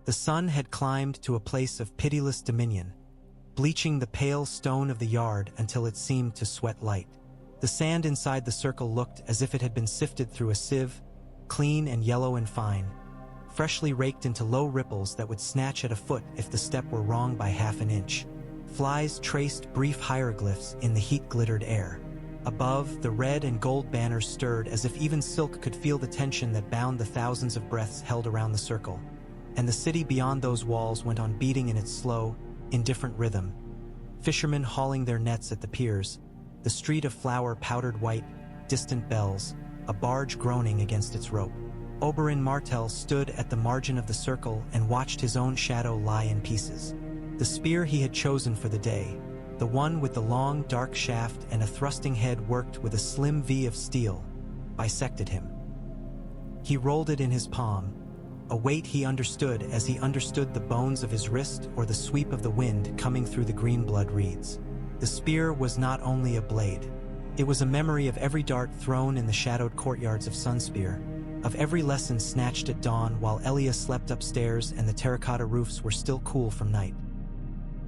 The sun had climbed to a place of pitiless dominion, bleaching the pale stone of the yard until it seemed to sweat light. The sand inside the circle looked as if it had been sifted through a sieve, clean and yellow and fine, freshly raked into low ripples that would snatch at a foot if the step were wrong by half an inch. Flies traced brief hieroglyphs in the heat-glittered air. Above, the red and gold banners stirred as if even silk could feel the tension that bound the thousands of breaths held around the circle. And the city beyond those walls went on beating in its slow, indifferent rhythm. Fishermen hauling their nets at the piers, the street of flour powdered white, distant bells, a barge groaning against its rope. Oberyn Martell stood at the margin of the circle and watched his own shadow lie in pieces. The spear he had chosen for the day, the one with the long, dark shaft and a thrusting head worked with a slim V of steel, bisected him. He rolled it in his palm, a weight he understood as he understood the bones of his wrist or the sweep of the wind coming through the green blood reeds. The spear was not only a blade. It was a memory of every dart thrown in the shadowed courtyards of Sunspear, of every lesson snatched at dawn while Elia slept upstairs and the terracotta roofs were still cool from night.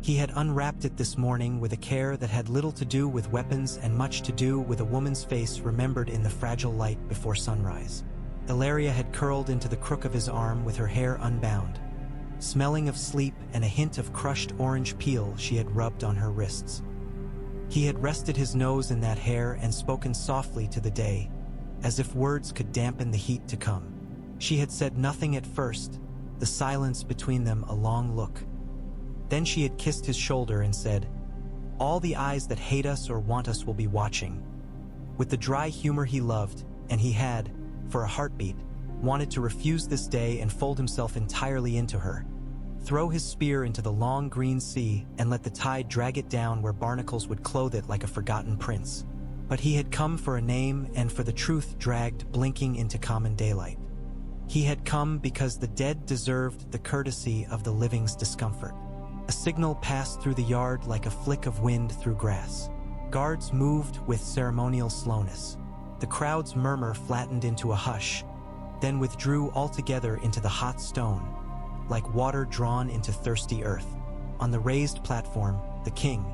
He had unwrapped it this morning with a care that had little to do with weapons and much to do with a woman's face remembered in the fragile light before sunrise. Ilaria had curled into the crook of his arm with her hair unbound, smelling of sleep and a hint of crushed orange peel she had rubbed on her wrists. He had rested his nose in that hair and spoken softly to the day, as if words could dampen the heat to come. She had said nothing at first, the silence between them a long look. Then she had kissed his shoulder and said, "All the eyes that hate us or want us will be watching." With the dry humor he loved, and he had, for a heartbeat, wanted to refuse this day and fold himself entirely into her, throw his spear into the long green sea and let the tide drag it down where barnacles would clothe it like a forgotten prince. But he had come for a name and for the truth dragged blinking into common daylight. He had come because the dead deserved the courtesy of the living's discomfort. A signal passed through the yard like a flick of wind through grass. Guards moved with ceremonial slowness. The crowd's murmur flattened into a hush, then withdrew altogether into the hot stone, like water drawn into thirsty earth. On the raised platform, the king,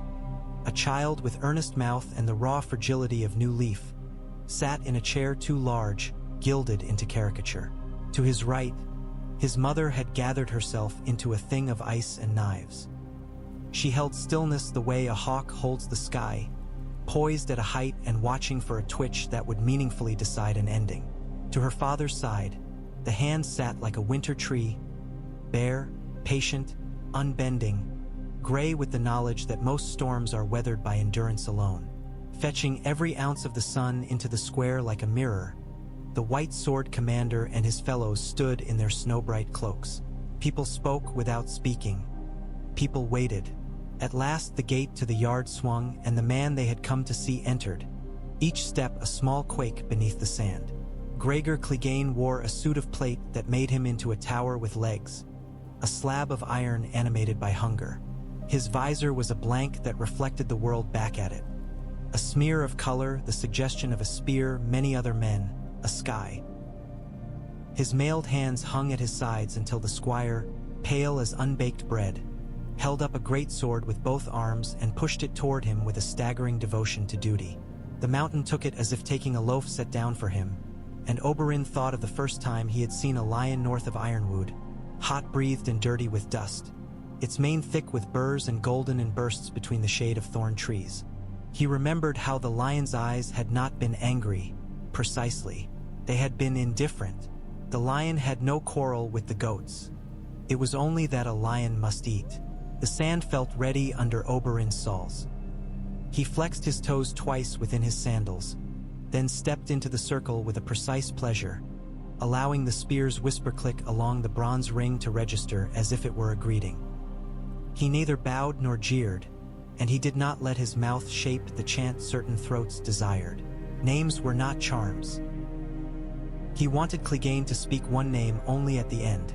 a child with earnest mouth and the raw fragility of new leaf, sat in a chair too large, gilded into caricature. To his right, his mother had gathered herself into a thing of ice and knives. She held stillness the way a hawk holds the sky, poised at a height and watching for a twitch that would meaningfully decide an ending. To her father's side, the hand sat like a winter tree, bare, patient, unbending, gray with the knowledge that most storms are weathered by endurance alone. Fetching every ounce of the sun into the square like a mirror, the white sword commander and his fellows stood in their snow-bright cloaks. People spoke without speaking. People waited. At last the gate to the yard swung and the man they had come to see entered, each step a small quake beneath the sand. Gregor Clegane wore a suit of plate that made him into a tower with legs, a slab of iron animated by hunger. His visor was a blank that reflected the world back at it. A smear of color, the suggestion of a spear, many other men, a sky. His mailed hands hung at his sides until the squire, pale as unbaked bread, held up a great sword with both arms and pushed it toward him with a staggering devotion to duty. The mountain took it as if taking a loaf set down for him, and Oberyn thought of the first time he had seen a lion north of Ironwood, hot-breathed and dirty with dust, its mane thick with burrs and golden in bursts between the shade of thorn trees. He remembered how the lion's eyes had not been angry, precisely. They had been indifferent. The lion had no quarrel with the goats. It was only that a lion must eat. The sand felt ready under Oberyn's soles. He flexed his toes twice within his sandals, then stepped into the circle with a precise pleasure, allowing the spear's whisper click along the bronze ring to register as if it were a greeting. He neither bowed nor jeered, and he did not let his mouth shape the chant certain throats desired. Names were not charms. He wanted Clegane to speak one name only at the end,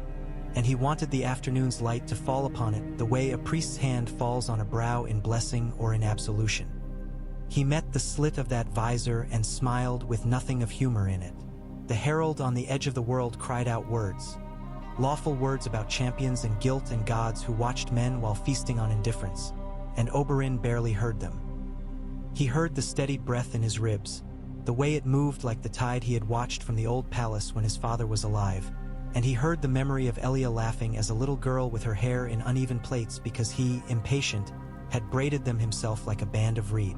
and he wanted the afternoon's light to fall upon it the way a priest's hand falls on a brow in blessing or in absolution. He met the slit of that visor and smiled with nothing of humor in it. The herald on the edge of the world cried out words. lawful words about champions and guilt and gods who watched men while feasting on indifference, and Oberyn barely heard them. He heard the steady breath in his ribs, the way it moved like the tide he had watched from the old palace when his father was alive, and he heard the memory of Elia laughing as a little girl with her hair in uneven plaits because he, impatient, had braided them himself like a band of reed.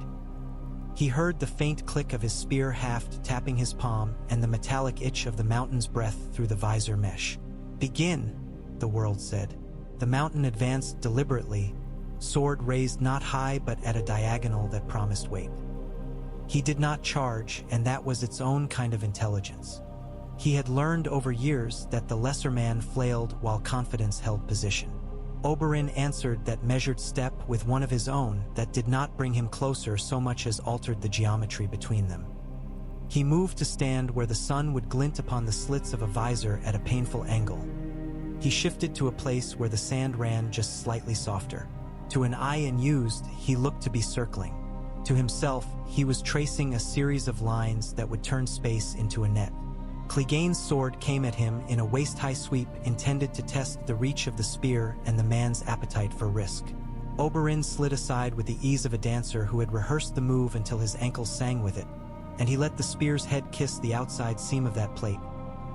He heard the faint click of his spear haft tapping his palm and the metallic itch of the mountain's breath through the visor mesh. "Begin," the world said. The mountain advanced deliberately, sword raised not high but at a diagonal that promised weight. He did not charge, and that was its own kind of intelligence. He had learned over years that the lesser man flailed while confidence held position. Oberyn answered that measured step with one of his own that did not bring him closer so much as altered the geometry between them. He moved to stand where the sun would glint upon the slits of a visor at a painful angle. He shifted to a place where the sand ran just slightly softer. To an eye unused, he looked to be circling. To himself, he was tracing a series of lines that would turn space into a net. Clegane's sword came at him in a waist-high sweep intended to test the reach of the spear and the man's appetite for risk. Oberyn slid aside with the ease of a dancer who had rehearsed the move until his ankles sang with it, and he let the spear's head kiss the outside seam of that plate,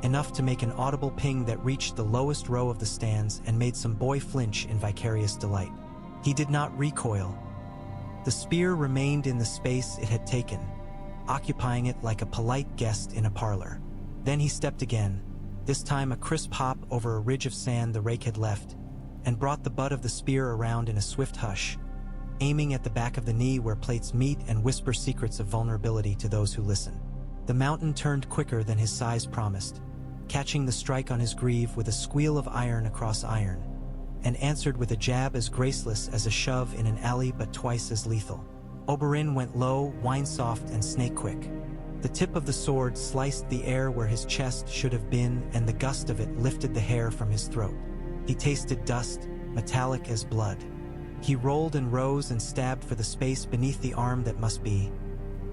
enough to make an audible ping that reached the lowest row of the stands and made some boy flinch in vicarious delight. He did not recoil. The spear remained in the space it had taken, occupying it like a polite guest in a parlor. Then he stepped again, this time a crisp hop over a ridge of sand the rake had left, and brought the butt of the spear around in a swift hush, aiming at the back of the knee where plates meet and whisper secrets of vulnerability to those who listen. The mountain turned quicker than his size promised, catching the strike on his greave with a squeal of iron across iron, and answered with a jab as graceless as a shove in an alley but twice as lethal. Oberyn went low, wine-soft, and snake-quick. The tip of the sword sliced the air where his chest should have been, and the gust of it lifted the hair from his throat. He tasted dust, metallic as blood. He rolled and rose and stabbed for the space beneath the arm that must be,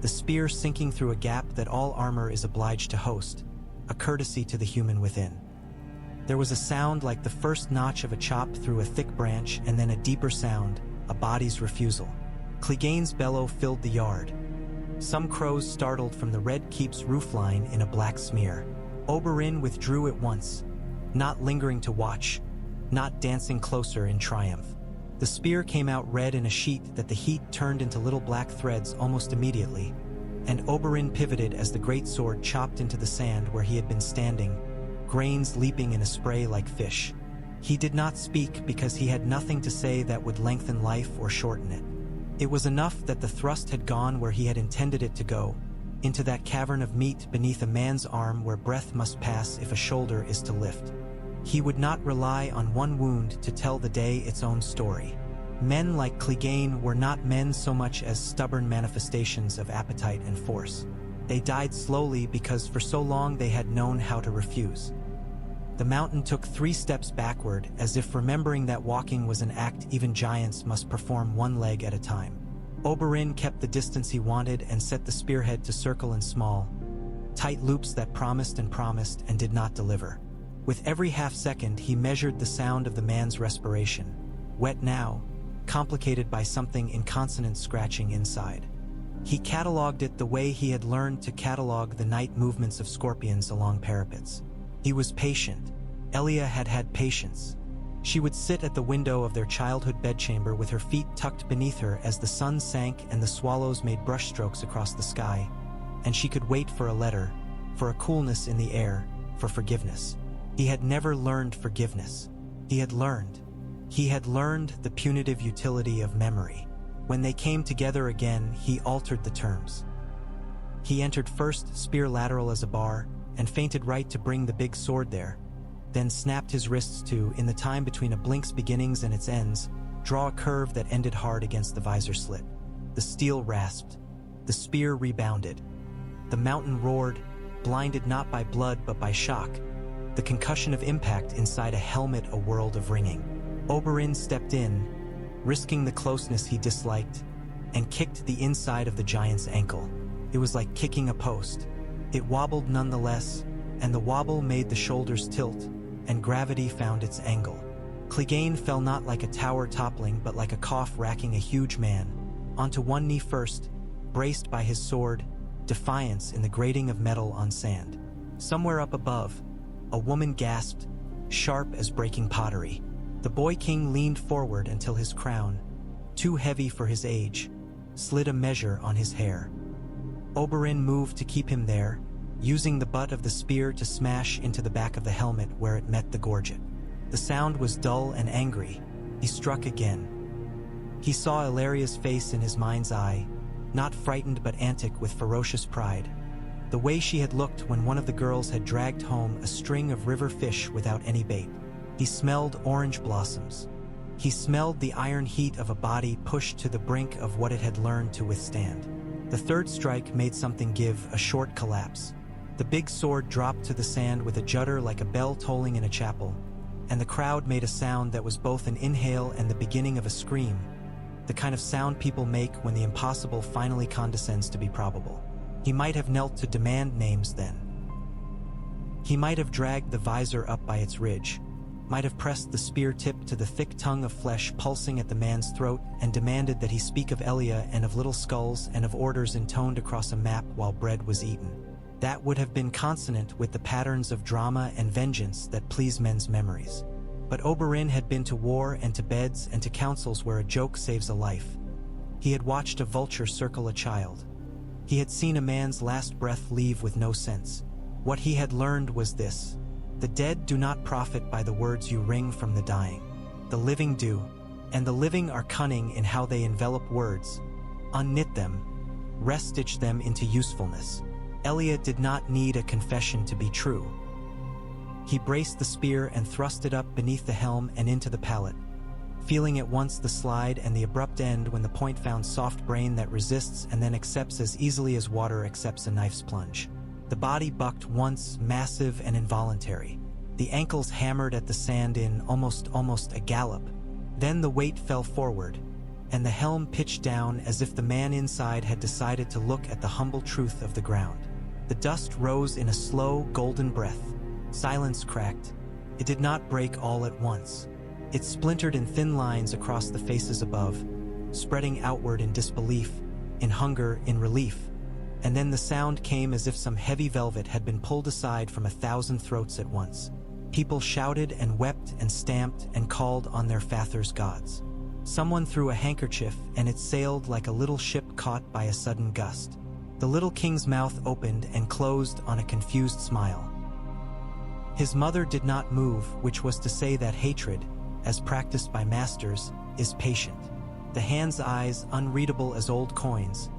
the spear sinking through a gap that all armor is obliged to host, a courtesy to the human within. There was a sound like the first notch of a chop through a thick branch, and then a deeper sound, a body's refusal. Clegane's bellow filled the yard. Some crows startled from the red keep's roofline in a black smear. Oberyn withdrew at once, not lingering to watch, not dancing closer in triumph. The spear came out red in a sheet that the heat turned into little black threads almost immediately, and Oberyn pivoted as the great sword chopped into the sand where he had been standing, grains leaping in a spray like fish. He did not speak because he had nothing to say that would lengthen life or shorten it. It was enough that the thrust had gone where he had intended it to go, into that cavern of meat beneath a man's arm where breath must pass if a shoulder is to lift. He would not rely on one wound to tell the day its own story. Men like Clegane were not men so much as stubborn manifestations of appetite and force. They died slowly because for so long they had known how to refuse. The mountain took 3 steps backward, as if remembering that walking was an act even giants must perform one leg at a time. Oberyn kept the distance he wanted and set the spearhead to circle in small, tight loops that promised and did not deliver. With every half-second he measured the sound of the man's respiration, wet now, complicated by something inconsonant scratching inside. He catalogued it the way he had learned to catalog the night movements of scorpions along parapets. He was patient. Elia had had patience. She would sit at the window of their childhood bedchamber with her feet tucked beneath her as the sun sank and the swallows made brushstrokes across the sky, and she could wait for a letter, for a coolness in the air, for forgiveness. He had never learned forgiveness. He had learned the punitive utility of memory. When they came together again, he altered the terms. He entered first, spear lateral as a bar, and feinted right to bring the big sword there, then snapped his wrists to, in the time between a blink's beginnings and its ends, draw a curve that ended hard against the visor slit. The steel rasped. The spear rebounded. The mountain roared, blinded not by blood but by shock, the concussion of impact inside a helmet, a world of ringing. Oberyn stepped in, risking the closeness he disliked, and kicked the inside of the giant's ankle. It was like kicking a post. It wobbled nonetheless, and the wobble made the shoulders tilt, and gravity found its angle. Clegane fell not like a tower toppling but like a cough racking a huge man, onto one knee first, braced by his sword, defiance in the grating of metal on sand. Somewhere up above, a woman gasped, sharp as breaking pottery. The boy king leaned forward until his crown, too heavy for his age, slid a measure on his hair. Oberyn moved to keep him there, using the butt of the spear to smash into the back of the helmet where it met the gorget. The sound was dull and angry. He struck again. He saw Illyria's face in his mind's eye, not frightened but antic with ferocious pride. The way she had looked when one of the girls had dragged home a string of river fish without any bait. He smelled orange blossoms. He smelled the iron heat of a body pushed to the brink of what it had learned to withstand. The third strike made something give, a short collapse. The big sword dropped to the sand with a judder like a bell tolling in a chapel, and the crowd made a sound that was both an inhale and the beginning of a scream, the kind of sound people make when the impossible finally condescends to be probable. He might have knelt to demand names then. He might have dragged the visor up by its ridge, might have pressed the spear tip to the thick tongue of flesh pulsing at the man's throat and demanded that he speak of Elia and of little skulls and of orders intoned across a map while bread was eaten. That would have been consonant with the patterns of drama and vengeance that please men's memories. But Oberyn had been to war and to beds and to councils where a joke saves a life. He had watched a vulture circle a child. He had seen a man's last breath leave with no sense. What he had learned was this: the dead do not profit by the words you wring from the dying. The living do, and the living are cunning in how they envelop words, unknit them, wrest-stitch them into usefulness. Elia did not need a confession to be true. He braced the spear and thrust it up beneath the helm and into the pallet, feeling at once the slide and the abrupt end when the point found soft brain that resists and then accepts as easily as water accepts a knife's plunge. The body bucked once, massive and involuntary. The ankles hammered at the sand in almost a gallop. Then the weight fell forward, and the helm pitched down as if the man inside had decided to look at the humble truth of the ground. The dust rose in a slow, golden breath. Silence cracked. It did not break all at once. It splintered in thin lines across the faces above, spreading outward in disbelief, in hunger, in relief. And then the sound came as if some heavy velvet had been pulled aside from 1,000 throats at once. People shouted and wept and stamped and called on their Father's gods. Someone threw a handkerchief and it sailed like a little ship caught by a sudden gust. The little king's mouth opened and closed on a confused smile. His mother did not move, which was to say that hatred, as practiced by masters, is patient. The hand's eyes, unreadable as old coins,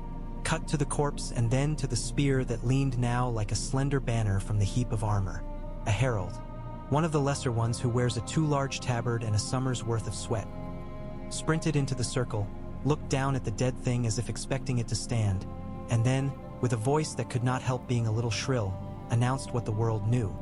cut to the corpse and then to the spear that leaned now like a slender banner from the heap of armor. A herald, one of the lesser ones who wears a too large tabard and a summer's worth of sweat, sprinted into the circle, looked down at the dead thing as if expecting it to stand, and then, with a voice that could not help being a little shrill, announced what the world knew: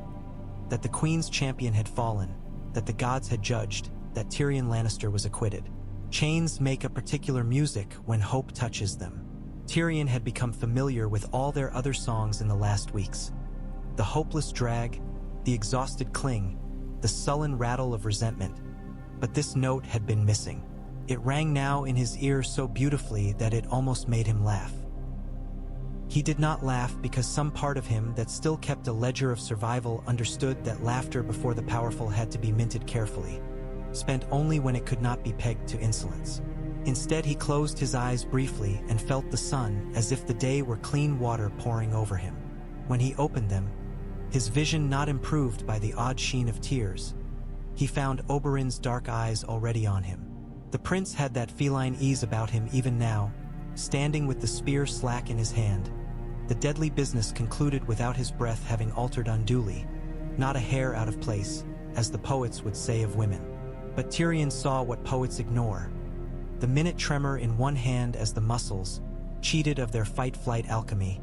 that the Queen's champion had fallen, that the gods had judged, that Tyrion Lannister was acquitted. Chains make a particular music when hope touches them. Tyrion had become familiar with all their other songs in the last weeks. The hopeless drag, the exhausted cling, the sullen rattle of resentment. But this note had been missing. It rang now in his ear so beautifully that it almost made him laugh. He did not laugh because some part of him that still kept a ledger of survival understood that laughter before the powerful had to be minted carefully, spent only when it could not be pegged to insolence. Instead, he closed his eyes briefly and felt the sun as if the day were clean water pouring over him. When he opened them, his vision not improved by the odd sheen of tears, he found Oberyn's dark eyes already on him. The prince had that feline ease about him even now, standing with the spear slack in his hand. The deadly business concluded without his breath having altered unduly, not a hair out of place, as the poets would say of women. But Tyrion saw what poets ignore: the minute tremor in one hand as the muscles, cheated of their fight-flight alchemy,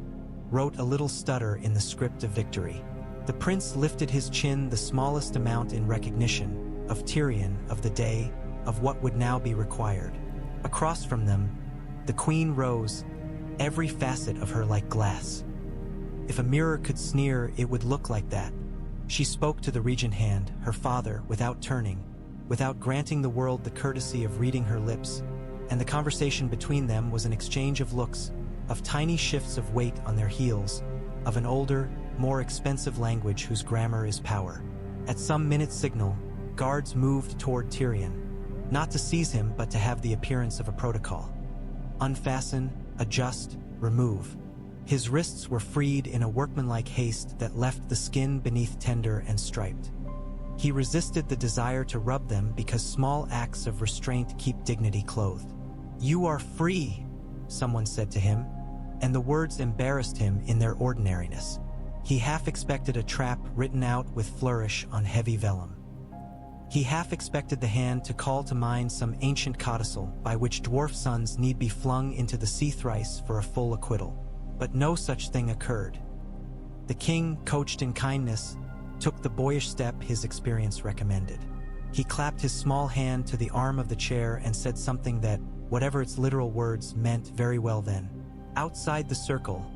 wrote a little stutter in the script of victory. The prince lifted his chin the smallest amount in recognition of Tyrion, of the day, of what would now be required. Across from them, the queen rose, every facet of her like glass. If a mirror could sneer, it would look like that. She spoke to the regent hand, her father, without turning, without granting the world the courtesy of reading her lips, and the conversation between them was an exchange of looks, of tiny shifts of weight on their heels, of an older, more expensive language whose grammar is power. At some minute's signal, guards moved toward Tyrion, not to seize him but to have the appearance of a protocol. Unfasten, adjust, remove. His wrists were freed in a workmanlike haste that left the skin beneath tender and striped. He resisted the desire to rub them because small acts of restraint keep dignity clothed. "You are free," someone said to him, and the words embarrassed him in their ordinariness. He half expected a trap written out with flourish on heavy vellum. He half expected the hand to call to mind some ancient codicil by which dwarf sons need be flung into the sea thrice for a full acquittal. But no such thing occurred. The king, coached in kindness, took the boyish step his experience recommended. He clapped his small hand to the arm of the chair and said something that, whatever its literal words, meant very well then. Outside the circle,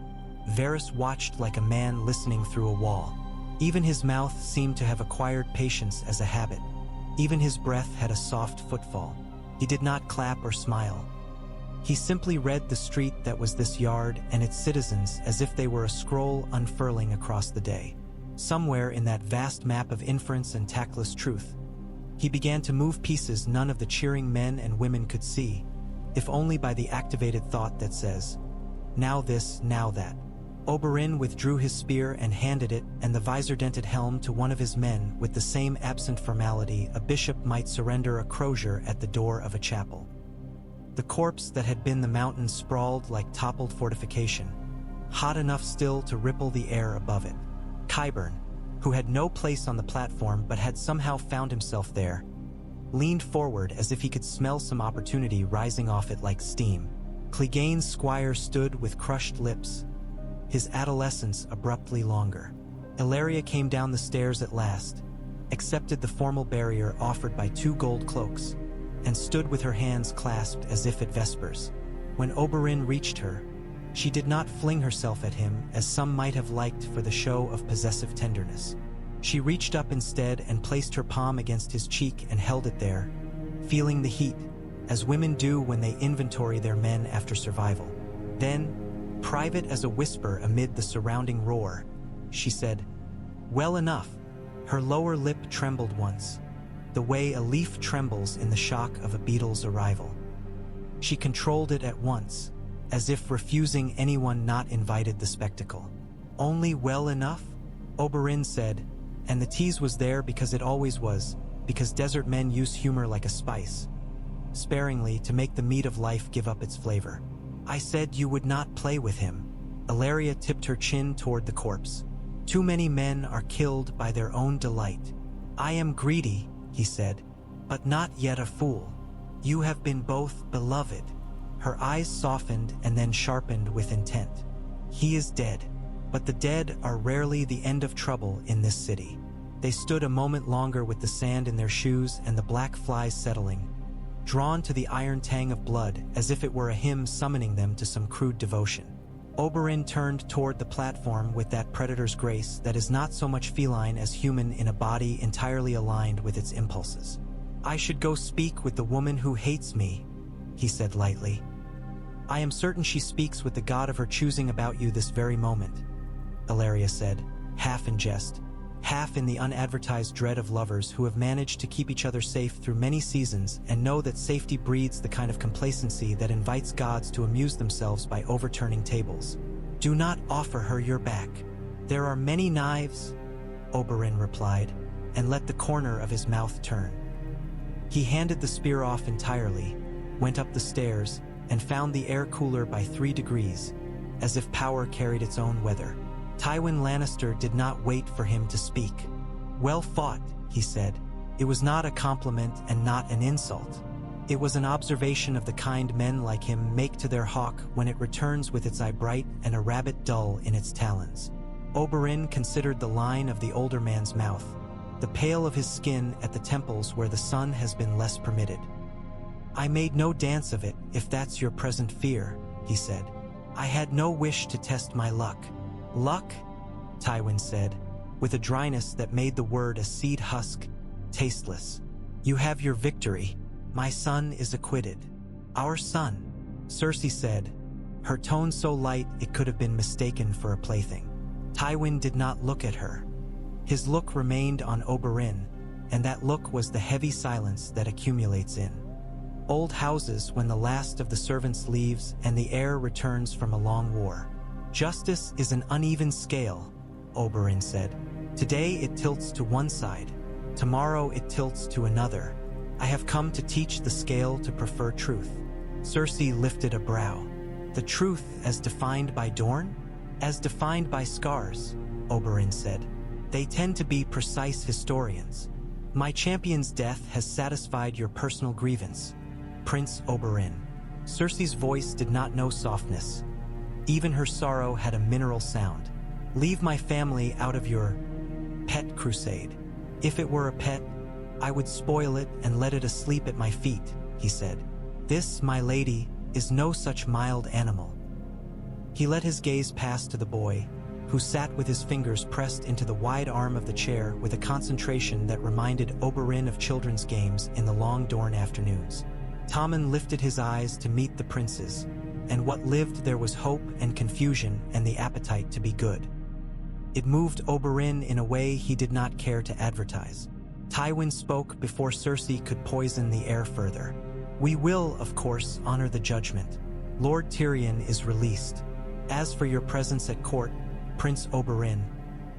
Varys watched like a man listening through a wall. Even his mouth seemed to have acquired patience as a habit. Even his breath had a soft footfall. He did not clap or smile. He simply read the street that was this yard and its citizens as if they were a scroll unfurling across the day. Somewhere in that vast map of inference and tactless truth, he began to move pieces none of the cheering men and women could see, if only by the activated thought that says, "Now this, now that." Oberyn withdrew his spear and handed it and the visor-dented helm to one of his men with the same absent formality a bishop might surrender a crozier at the door of a chapel. The corpse that had been the mountain sprawled like toppled fortification, hot enough still to ripple the air above it. Qyburn, who had no place on the platform but had somehow found himself there, leaned forward as if he could smell some opportunity rising off it like steam. Clegane's squire stood with crushed lips, his adolescence abruptly longer. Ellaria came down the stairs at last, accepted the formal barrier offered by 2 gold cloaks, and stood with her hands clasped as if at vespers. When Oberyn reached her, she did not fling herself at him as some might have liked for the show of possessive tenderness. She reached up instead and placed her palm against his cheek and held it there, feeling the heat, as women do when they inventory their men after survival. Then, private as a whisper amid the surrounding roar, she said, "Well enough." Her lower lip trembled once, the way a leaf trembles in the shock of a beetle's arrival. She controlled it at once, as if refusing anyone not invited the spectacle. "Only well enough?" Oberyn said, and the tease was there because it always was, because desert men use humor like a spice, sparingly to make the meat of life give up its flavor. "I said you would not play with him." Ellaria tipped her chin toward the corpse. "Too many men are killed by their own delight." "I am greedy," he said, "but not yet a fool. You have been both, beloved." Her eyes softened and then sharpened with intent. "He is dead, but the dead are rarely the end of trouble in this city." They stood a moment longer with the sand in their shoes and the black flies settling, drawn to the iron tang of blood as if it were a hymn summoning them to some crude devotion. Oberyn turned toward the platform with that predator's grace that is not so much feline as human in a body entirely aligned with its impulses. "I should go speak with the woman who hates me," he said lightly. "I am certain she speaks with the god of her choosing about you this very moment," Ellaria said, half in jest, half in the unadvertised dread of lovers who have managed to keep each other safe through many seasons and know that safety breeds the kind of complacency that invites gods to amuse themselves by overturning tables. "Do not offer her your back. There are many knives," Oberyn replied, and let the corner of his mouth turn. He handed the spear off entirely, went up the stairs, and found the air cooler by 3 degrees, as if power carried its own weather. Tywin Lannister did not wait for him to speak. "Well fought," he said. It was not a compliment and not an insult. It was an observation of the kind men like him make to their hawk when it returns with its eye bright and a rabbit dull in its talons. Oberyn considered the line of the older man's mouth, the pale of his skin at the temples where the sun has been less permitted. "I made no dance of it, if that's your present fear," he said. "I had no wish to test my luck." "Luck?" Tywin said, with a dryness that made the word a seed husk tasteless. "You have your victory. My son is acquitted." "Our son," Cersei said, her tone so light it could have been mistaken for a plaything. Tywin did not look at her. His look remained on Oberyn, and that look was the heavy silence that accumulates in old houses when the last of the servants leaves and the heir returns from a long war. "Justice is an uneven scale," Oberyn said. "Today it tilts to one side. Tomorrow it tilts to another. I have come to teach the scale to prefer truth." Cersei lifted a brow. "The truth as defined by Dorne? As defined by scars," Oberyn said. "They tend to be precise historians. My champion's death has satisfied your personal grievance, Prince Oberyn." Cersei's voice did not know softness. Even her sorrow had a mineral sound. "Leave my family out of your pet crusade. If it were a pet, I would spoil it and let it asleep at my feet," he said. "This, my lady, is no such mild animal." He let his gaze pass to the boy, who sat with his fingers pressed into the wide arm of the chair with a concentration that reminded Oberyn of children's games in the long Dorne afternoons. Tommen lifted his eyes to meet the prince's, and what lived there was hope and confusion and the appetite to be good. It moved Oberyn in a way he did not care to advertise. Tywin spoke before Cersei could poison the air further. "We will, of course, honor the judgment. Lord Tyrion is released. As for your presence at court, Prince Oberyn,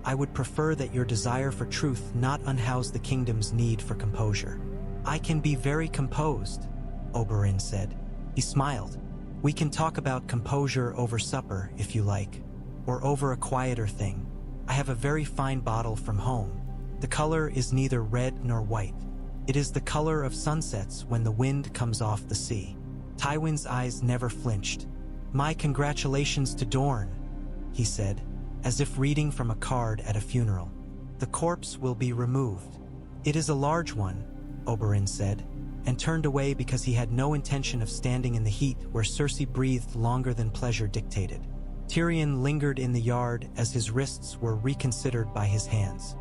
I would prefer that your desire for truth not unhouse the kingdom's need for composure." "I can be very composed," Oberyn said. He smiled. "We can talk about composure over supper, if you like, or over a quieter thing. I have a very fine bottle from home. The color is neither red nor white. It is the color of sunsets when the wind comes off the sea." Tywin's eyes never flinched. "My congratulations to Dorne," he said, as if reading from a card at a funeral. "The corpse will be removed." "It is a large one," Oberyn said, and turned away because he had no intention of standing in the heat where Cersei breathed longer than pleasure dictated. Tyrion lingered in the yard as his wrists were reconsidered by his hands.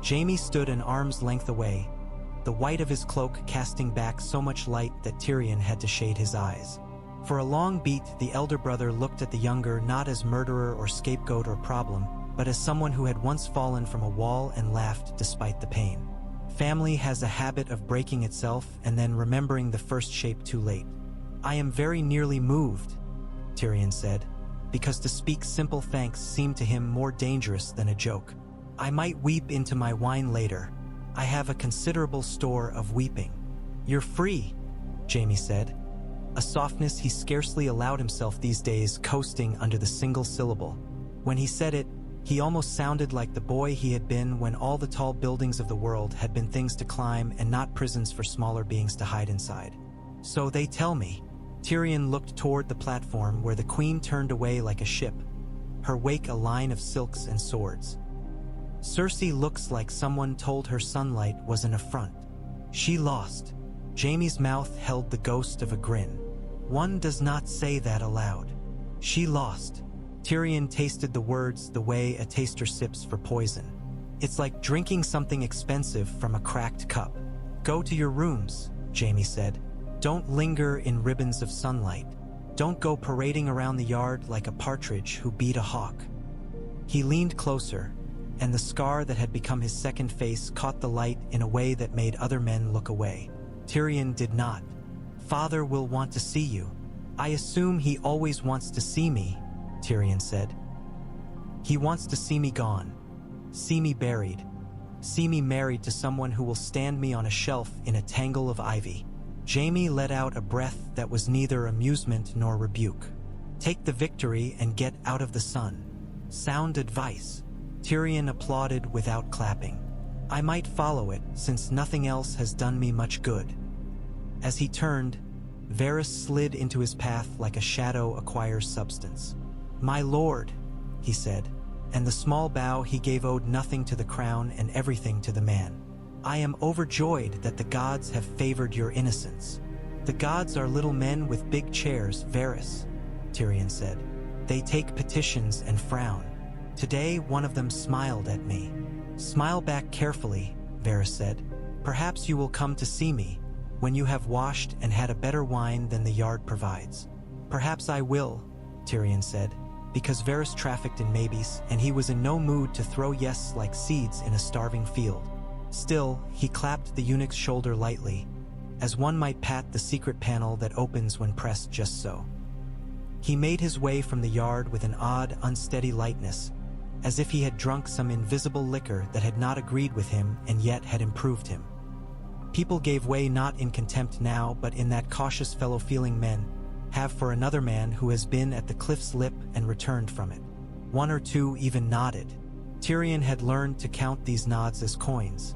Jaime stood an arm's length away, the white of his cloak casting back so much light that Tyrion had to shade his eyes. For a long beat, the elder brother looked at the younger not as murderer or scapegoat or problem, but as someone who had once fallen from a wall and laughed despite the pain. Family has a habit of breaking itself and then remembering the first shape too late. "I am very nearly moved," Tyrion said, because to speak simple thanks seemed to him more dangerous than a joke. "I might weep into my wine later. I have a considerable store of weeping." "You're free," Jaime said, a softness he scarcely allowed himself these days, coasting under the single syllable. When he said it, he almost sounded like the boy he had been when all the tall buildings of the world had been things to climb and not prisons for smaller beings to hide inside. "So they tell me." Tyrion looked toward the platform where the queen turned away like a ship, her wake a line of silks and swords. "Cersei looks like someone told her sunlight was an affront. She lost." Jaime's mouth held the ghost of a grin. "One does not say that aloud. She lost." Tyrion tasted the words the way a taster sips for poison. "It's like drinking something expensive from a cracked cup." "Go to your rooms," Jaime said. "Don't linger in ribbons of sunlight. Don't go parading around the yard like a partridge who beat a hawk." He leaned closer, and the scar that had become his second face caught the light in a way that made other men look away. Tyrion did not. "Father will want to see you." "I assume he always wants to see me," Tyrion said. "He wants to see me gone, see me buried, see me married to someone who will stand me on a shelf in a tangle of ivy." Jaime let out a breath that was neither amusement nor rebuke. "Take the victory and get out of the sun." "Sound advice." Tyrion applauded without clapping. "I might follow it, since nothing else has done me much good." As he turned, Varys slid into his path like a shadow acquires substance. "My lord," he said, and the small bow he gave owed nothing to the crown and everything to the man. "I am overjoyed that the gods have favored your innocence." "The gods are little men with big chairs, Varys," Tyrion said. "They take petitions and frown." Today, one of them smiled at me. Smile back carefully, Varys said. Perhaps you will come to see me, when you have washed and had a better wine than the yard provides. Perhaps I will, Tyrion said, because Varys trafficked in maybes, and he was in no mood to throw yeses like seeds in a starving field. Still, he clapped the eunuch's shoulder lightly, as one might pat the secret panel that opens when pressed just so. He made his way from the yard with an odd, unsteady lightness, as if he had drunk some invisible liquor that had not agreed with him and yet had improved him. People gave way not in contempt now, but in that cautious fellow feeling men have for another man who has been at the cliff's lip and returned from it. One or two even nodded. Tyrion had learned to count these nods as coins.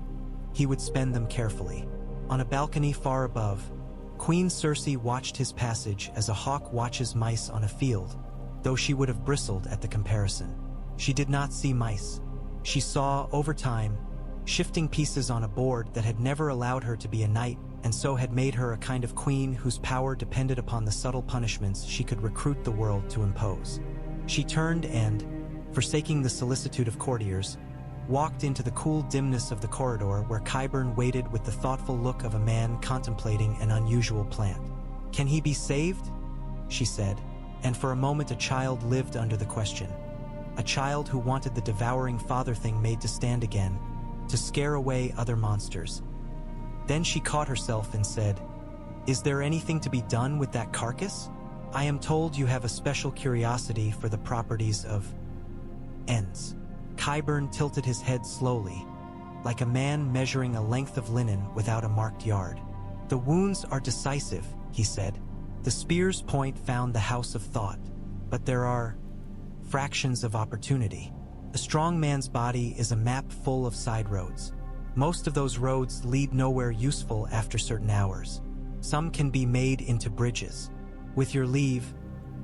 He would spend them carefully. On a balcony far above, Queen Cersei watched his passage as a hawk watches mice on a field, though she would have bristled at the comparison. She did not see mice. She saw, over time, shifting pieces on a board that had never allowed her to be a knight, and so had made her a kind of queen whose power depended upon the subtle punishments she could recruit the world to impose. She turned and, forsaking the solicitude of courtiers, walked into the cool dimness of the corridor where Qyburn waited with the thoughtful look of a man contemplating an unusual plant. "Can he be saved?" she said, and for a moment a child lived under the question. A child who wanted the devouring father thing made to stand again, to scare away other monsters. Then she caught herself and said, "Is there anything to be done with that carcass? I am told you have a special curiosity for the properties of ends." Qyburn tilted his head slowly, like a man measuring a length of linen without a marked yard. "The wounds are decisive," he said. "The spear's point found the house of thought, but there are fractions of opportunity. A strong man's body is a map full of side roads. Most of those roads lead nowhere useful after certain hours. Some can be made into bridges. With your leave,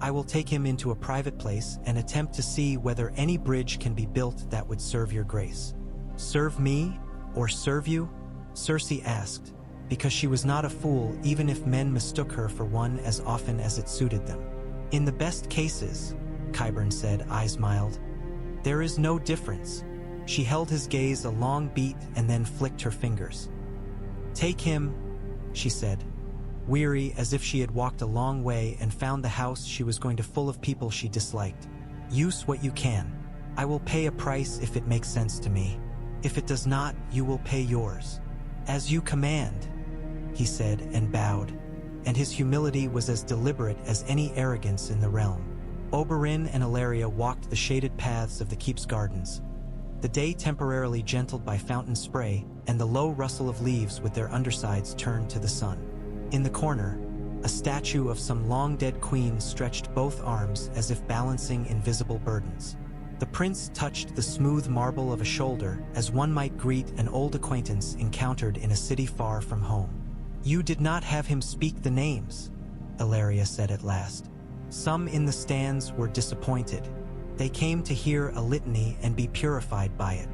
I will take him into a private place and attempt to see whether any bridge can be built that would serve your grace." "Serve me, or serve you?" Cersei asked, because she was not a fool even if men mistook her for one as often as it suited them. "In the best cases," Qyburn said, eyes mild. "There is no difference." She held his gaze a long beat and then flicked her fingers. "Take him," she said, weary as if she had walked a long way and found the house she was going to full of people she disliked. "Use what you can. I will pay a price if it makes sense to me. If it does not, you will pay yours." "As you command," he said and bowed, and his humility was as deliberate as any arrogance in the realm. Oberyn and Ellaria walked the shaded paths of the keep's gardens, the day temporarily gentled by fountain spray and the low rustle of leaves with their undersides turned to the sun. In the corner, a statue of some long-dead queen stretched both arms as if balancing invisible burdens. The prince touched the smooth marble of a shoulder as one might greet an old acquaintance encountered in a city far from home. "You did not have him speak the names," Ellaria said at last. Some in the stands were disappointed. They came to hear a litany and be purified by it.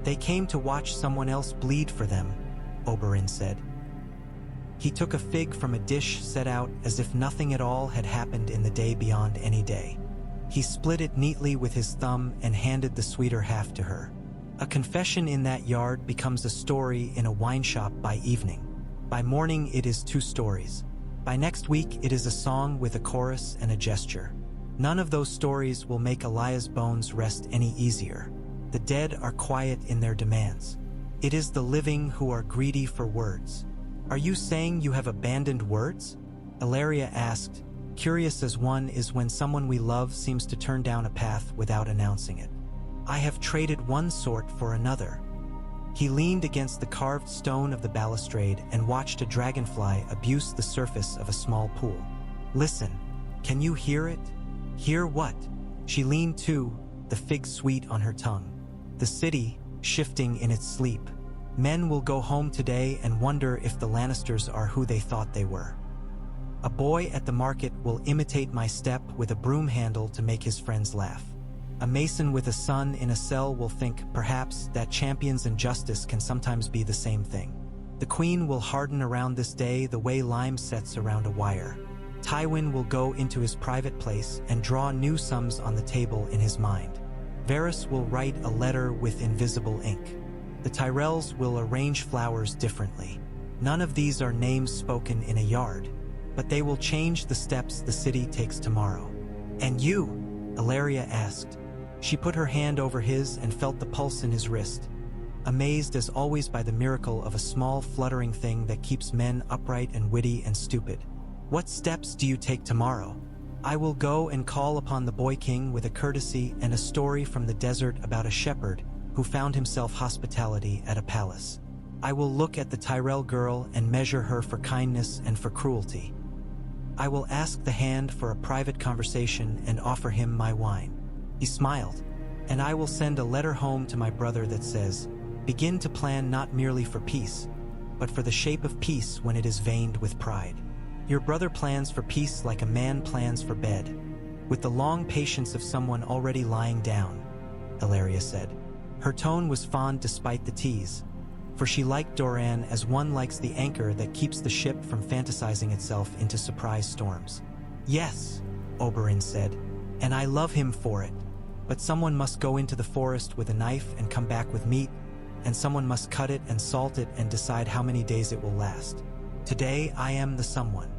"They came to watch someone else bleed for them," Oberyn said. He took a fig from a dish set out as if nothing at all had happened in the day beyond any day. He split it neatly with his thumb and handed the sweeter half to her. "A confession in that yard becomes a story in a wine shop by evening. By morning it is 2 stories. By next week it is a song with a chorus and a gesture. None of those stories will make Eliah's bones rest any easier. The dead are quiet in their demands. It is the living who are greedy for words." "Are you saying you have abandoned words?" Ellaria asked, curious as one is when someone we love seems to turn down a path without announcing it. "I have traded one sort for another." He leaned against the carved stone of the balustrade and watched a dragonfly abuse the surface of a small pool. "Listen, can you hear it?" "Hear what?" She leaned too, the fig sweet on her tongue. "The city, shifting in its sleep. Men will go home today and wonder if the Lannisters are who they thought they were. A boy at the market will imitate my step with a broom handle to make his friends laugh. A mason with a son in a cell will think, perhaps, that champions and justice can sometimes be the same thing. The queen will harden around this day the way lime sets around a wire. Tywin will go into his private place and draw new sums on the table in his mind. Varys will write a letter with invisible ink. The Tyrells will arrange flowers differently. None of these are names spoken in a yard, but they will change the steps the city takes tomorrow. And you? Ellaria asked. She put her hand over his and felt the pulse in his wrist, amazed as always by the miracle of a small fluttering thing that keeps men upright and witty and stupid. What steps do you take tomorrow? I will go and call upon the Boy King with a courtesy and a story from the desert about a shepherd who found himself hospitality at a palace. I will look at the Tyrell girl and measure her for kindness and for cruelty. I will ask the hand for a private conversation and offer him my wine. He smiled. And I will send a letter home to my brother that says, begin to plan not merely for peace, but for the shape of peace when it is veined with pride. Your brother plans for peace like a man plans for bed, with the long patience of someone already lying down, Ellaria said. Her tone was fond despite the tease, for she liked Dorne as one likes the anchor that keeps the ship from fantasizing itself into surprise storms. Yes, Oberyn said, and I love him for it. But someone must go into the forest with a knife and come back with meat, and someone must cut it and salt it and decide how many days it will last. Today I am the someone.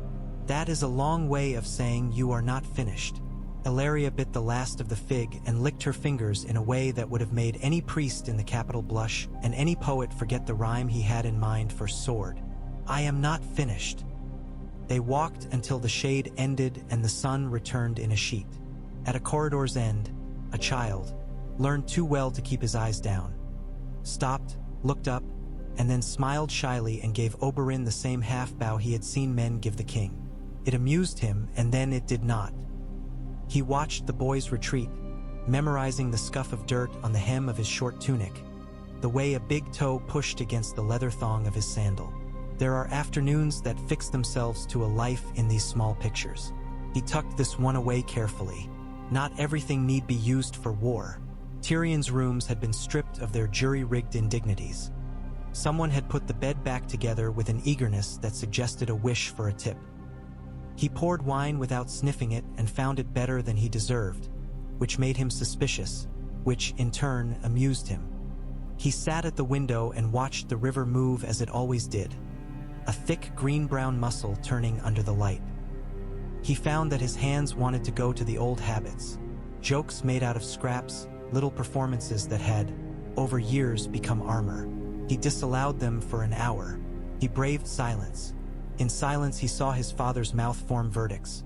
That is a long way of saying you are not finished. Ellaria bit the last of the fig and licked her fingers in a way that would have made any priest in the capital blush and any poet forget the rhyme he had in mind for sword. I am not finished. They walked until the shade ended and the sun returned in a sheet. At a corridor's end, a child, learned too well to keep his eyes down, stopped, looked up, and then smiled shyly and gave Oberyn the same half-bow he had seen men give the king. It amused him, and then it did not. He watched the boys retreat, memorizing the scuff of dirt on the hem of his short tunic, the way a big toe pushed against the leather thong of his sandal. There are afternoons that fix themselves to a life in these small pictures. He tucked this one away carefully. Not everything need be used for war. Tyrion's rooms had been stripped of their jury-rigged indignities. Someone had put the bed back together with an eagerness that suggested a wish for a tip. He poured wine without sniffing it and found it better than he deserved, which made him suspicious, which in turn amused him. He sat at the window and watched the river move as it always did, a thick green-brown muscle turning under the light. He found that his hands wanted to go to the old habits, jokes made out of scraps, little performances that had, over years, become armor. He disallowed them for an hour. He braved silence. In silence he saw his father's mouth form verdicts.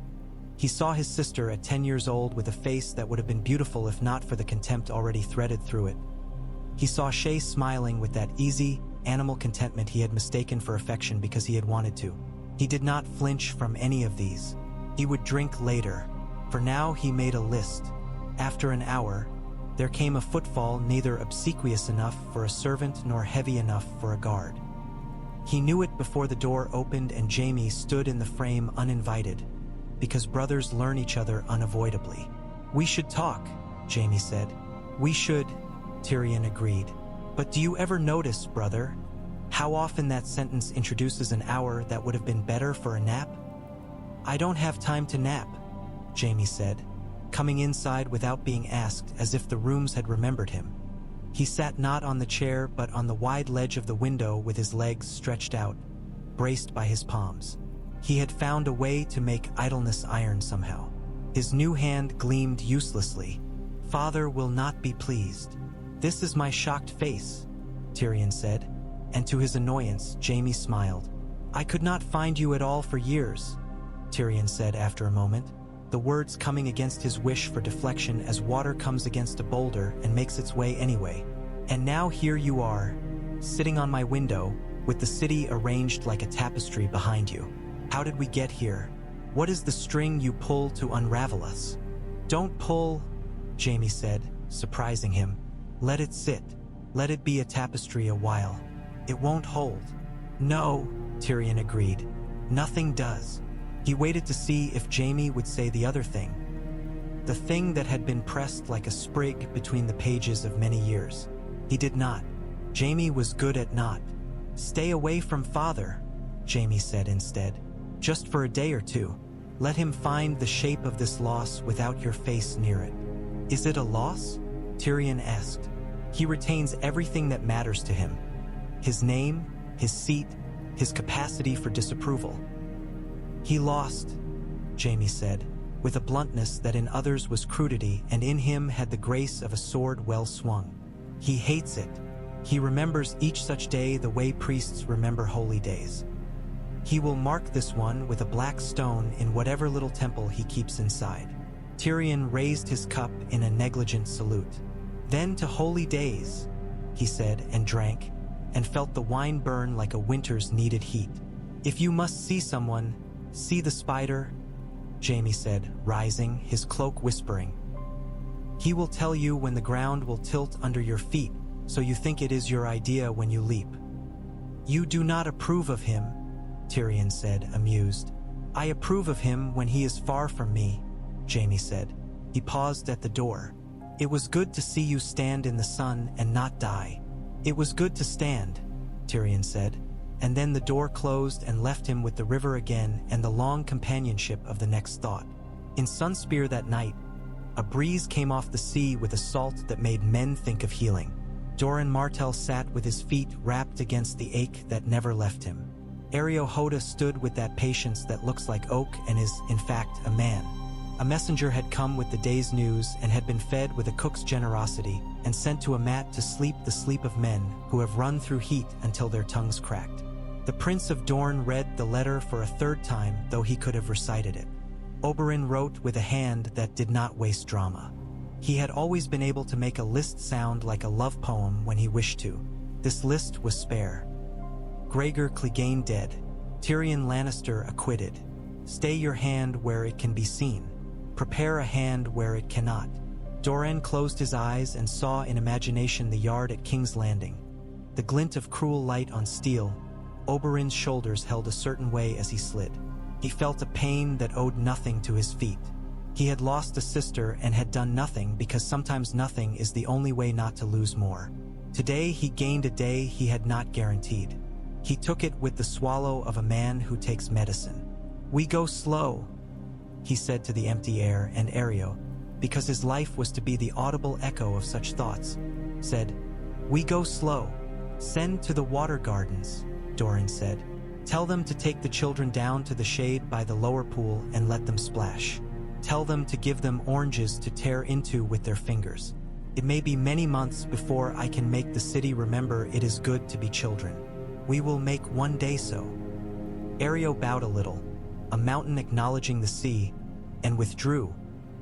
He saw his sister at 10 years old with a face that would have been beautiful if not for the contempt already threaded through it. He saw Shay smiling with that easy, animal contentment he had mistaken for affection because he had wanted to. He did not flinch from any of these. He would drink later. For now he made a list. After an hour, there came a footfall neither obsequious enough for a servant nor heavy enough for a guard. He knew it before the door opened and Jaime stood in the frame uninvited, because brothers learn each other unavoidably. We should talk, Jaime said. We should, Tyrion agreed. But do you ever notice, brother, how often that sentence introduces an hour that would have been better for a nap? I don't have time to nap, Jaime said, coming inside without being asked as if the rooms had remembered him. He sat not on the chair but on the wide ledge of the window with his legs stretched out, braced by his palms. He had found a way to make idleness iron somehow. His new hand gleamed uselessly. Father will not be pleased. This is my shocked face, Tyrion said, and to his annoyance, Jaime smiled. I could not find you at all for years, Tyrion said after a moment, the words coming against his wish for deflection as water comes against a boulder and makes its way anyway. And now here you are, sitting on my window, with the city arranged like a tapestry behind you. How did we get here? What is the string you pull to unravel us? Don't pull, Jaime said, surprising him. Let it sit. Let it be a tapestry a while. It won't hold. No, Tyrion agreed. Nothing does. He waited to see if Jaime would say the other thing. The thing that had been pressed like a sprig between the pages of many years. He did not. Jaime was good at not. Stay away from father, Jaime said instead. Just for a day or two. Let him find the shape of this loss without your face near it. Is it a loss? Tyrion asked. He retains everything that matters to him. His name, his seat, his capacity for disapproval. He lost, Jaime said, with a bluntness that in others was crudity and in him had the grace of a sword well swung. He hates it. He remembers each such day the way priests remember holy days. He will mark this one with a black stone in whatever little temple he keeps inside. Tyrion raised his cup in a negligent salute. Then to holy days, he said, and drank, and felt the wine burn like a winter's needed heat. If you must see someone, see the spider, Jaime said, rising, his cloak whispering. He will tell you when the ground will tilt under your feet, so you think it is your idea when you leap. You do not approve of him, Tyrion said, amused. I approve of him when he is far from me, Jaime said. He paused at the door. It was good to see you stand in the sun and not die. It was good to stand, Tyrion said, and then the door closed and left him with the river again and the long companionship of the next thought. In Sunspear that night, a breeze came off the sea with a salt that made men think of healing. Doran Martell sat with his feet wrapped against the ache that never left him. Areo Hoda stood with that patience that looks like oak and is, in fact, a man. A messenger had come with the day's news and had been fed with a cook's generosity and sent to a mat to sleep the sleep of men who have run through heat until their tongues cracked. The Prince of Dorne read the letter for a third time, though he could have recited it. Oberyn wrote with a hand that did not waste drama. He had always been able to make a list sound like a love poem when he wished to. This list was spare. Gregor Clegane dead. Tyrion Lannister acquitted. Stay your hand where it can be seen. Prepare a hand where it cannot. Doran closed his eyes and saw in imagination the yard at King's Landing. The glint of cruel light on steel. Oberyn's shoulders held a certain way as he slid. He felt a pain that owed nothing to his feet. He had lost a sister and had done nothing because sometimes nothing is the only way not to lose more. Today he gained a day he had not guaranteed. He took it with the swallow of a man who takes medicine. We go slow, he said to the empty air, and Areo, because his life was to be the audible echo of such thoughts, said, We go slow. Send to the water gardens, Doran said. Tell them to take the children down to the shade by the lower pool and let them splash. Tell them to give them oranges to tear into with their fingers. It may be many months before I can make the city remember it is good to be children. We will make one day so. Areo bowed a little, a mountain acknowledging the sea, and withdrew,